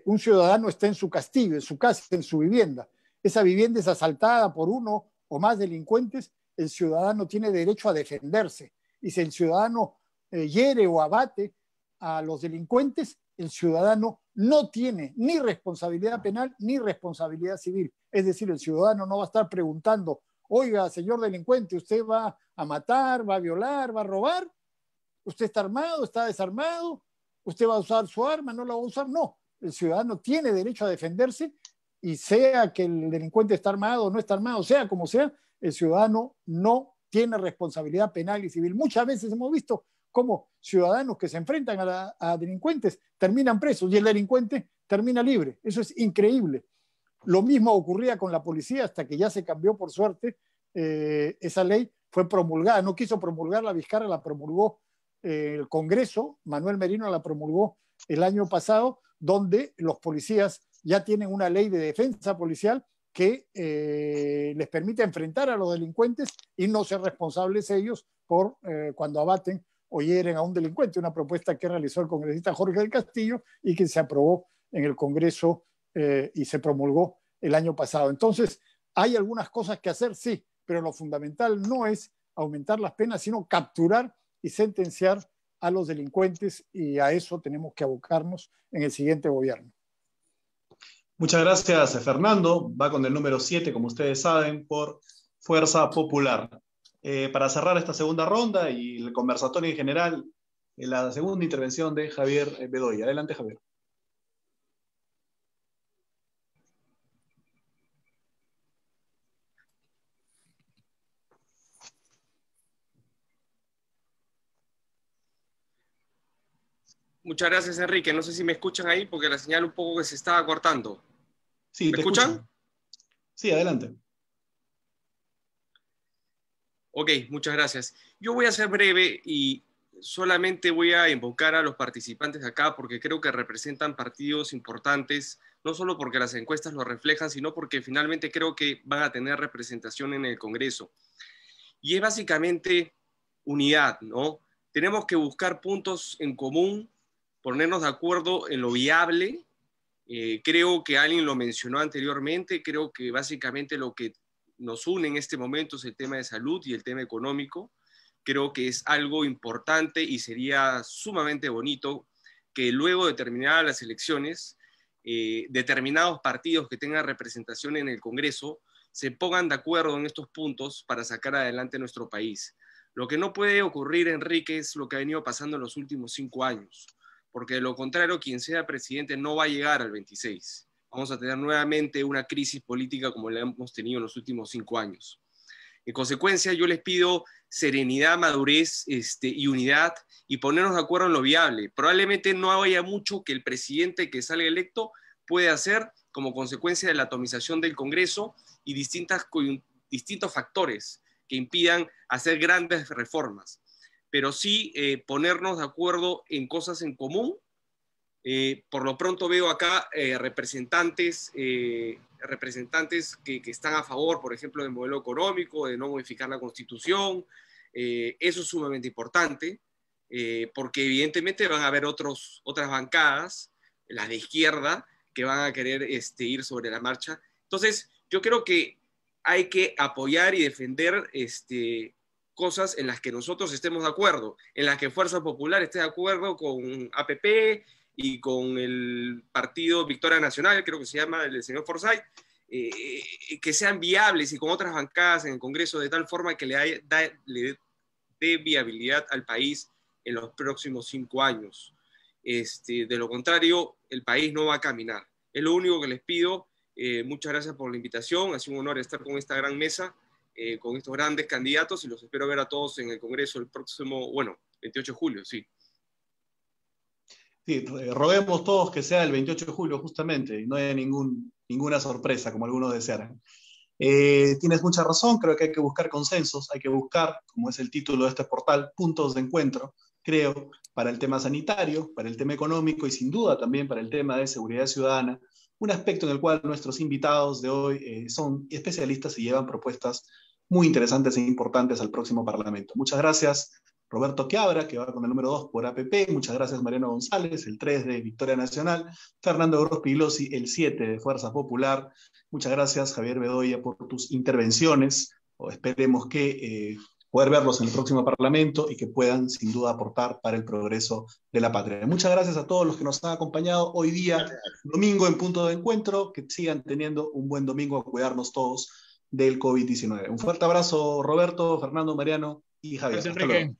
un ciudadano está en su castillo, en su casa, en su vivienda. Esa vivienda es asaltada por uno o más delincuentes, el ciudadano tiene derecho a defenderse. Y si el ciudadano hiere o abate a los delincuentes, el ciudadano no tiene ni responsabilidad penal ni responsabilidad civil. Es decir, el ciudadano no va a estar preguntando, oiga, señor delincuente, ¿usted va a matar, va a violar, va a robar? ¿Usted está armado, está desarmado? ¿Usted va a usar su arma, no la va a usar? No, el ciudadano tiene derecho a defenderse y sea que el delincuente está armado o no está armado, sea como sea, el ciudadano no tiene responsabilidad penal y civil. Muchas veces hemos visto cómo ciudadanos que se enfrentan a delincuentes terminan presos y el delincuente termina libre. Eso es increíble. Lo mismo ocurría con la policía hasta que ya se cambió, por suerte, esa ley, fue promulgada, no quiso promulgarla Vizcarra, la promulgó el Congreso, Manuel Merino la promulgó el año pasado, donde los policías ya tienen una ley de defensa policial que les permite enfrentar a los delincuentes y no ser responsables ellos por cuando abaten o hieren a un delincuente, una propuesta que realizó el congresista Jorge del Castillo y que se aprobó en el Congreso y se promulgó el año pasado. Entonces, hay algunas cosas que hacer, sí, pero lo fundamental no es aumentar las penas, sino capturar y sentenciar a los delincuentes, y a eso tenemos que abocarnos en el siguiente gobierno. Muchas gracias, Fernando. Va con el número 7, como ustedes saben, por Fuerza Popular. Para cerrar esta segunda ronda y el conversatorio en general, la segunda intervención de Javier Bedoya. Adelante, Javier. Muchas gracias, Enrique. No sé si me escuchan ahí porque la señal un poco que se estaba cortando. Sí, ¿Me escuchan? Sí, adelante. Ok, muchas gracias. Yo voy a ser breve y solamente voy a invocar a los participantes acá porque creo que representan partidos importantes, no solo porque las encuestas lo reflejan, sino porque finalmente creo que van a tener representación en el Congreso. Y es básicamente unidad, ¿no? Tenemos que buscar puntos en común, ponernos de acuerdo en lo viable. Creo que alguien lo mencionó anteriormente, creo que básicamente lo que nos une en este momento es el tema de salud y el tema económico. Creo que es algo importante y sería sumamente bonito que luego de terminadas las elecciones, determinados partidos que tengan representación en el Congreso se pongan de acuerdo en estos puntos para sacar adelante nuestro país. Lo que no puede ocurrir, Enrique, es lo que ha venido pasando en los últimos 5 años, porque de lo contrario, quien sea presidente no va a llegar al 26. Vamos a tener nuevamente una crisis política como la hemos tenido en los últimos 5 años. En consecuencia, yo les pido serenidad, madurez y unidad y ponernos de acuerdo en lo viable. Probablemente no haya mucho que el presidente que salga electo puede hacer como consecuencia de la atomización del Congreso y distintos factores que impidan hacer grandes reformas. Pero sí ponernos de acuerdo en cosas en común. Por lo pronto veo acá representantes que están a favor, por ejemplo, del modelo económico, de no modificar la Constitución. Eso es sumamente importante, porque evidentemente van a haber otras bancadas, las de izquierda, que van a querer ir sobre la marcha. Entonces, yo creo que hay que apoyar y defender cosas en las que nosotros estemos de acuerdo, en las que Fuerza Popular esté de acuerdo con APP y con el partido Victoria Nacional, creo que se llama, el señor Forsyth, que sean viables y con otras bancadas en el Congreso de tal forma que le dé viabilidad al país en los próximos 5 años. De lo contrario, el país no va a caminar. Es lo único que les pido. Muchas gracias por la invitación. Ha sido un honor estar con esta gran mesa, con estos grandes candidatos, y los espero ver a todos en el Congreso el próximo, 28 de julio, sí. Sí, roguemos todos que sea el 28 de julio justamente y no haya ninguna sorpresa como algunos desearan. Tienes mucha razón, creo que hay que buscar consensos, hay que buscar, como es el título de este portal, puntos de encuentro, creo, para el tema sanitario, para el tema económico y sin duda también para el tema de seguridad ciudadana, un aspecto en el cual nuestros invitados de hoy son especialistas y llevan propuestas muy interesantes e importantes al próximo Parlamento. Muchas gracias, Roberto Quiabra, que va con el número 2 por APP. Muchas gracias, Mariano González, el 3 de Victoria Nacional. Fernando Grospigliosi, el 7 de Fuerza Popular. Muchas gracias, Javier Bedoya, por tus intervenciones. Esperemos que poder verlos en el próximo Parlamento y que puedan, sin duda, aportar para el progreso de la patria. Muchas gracias a todos los que nos han acompañado hoy día, domingo en Punto de Encuentro. Que sigan teniendo un buen domingo, a cuidarnos todos del COVID-19. Un fuerte abrazo, Roberto, Fernando, Mariano y Javier. Gracias, Enrique.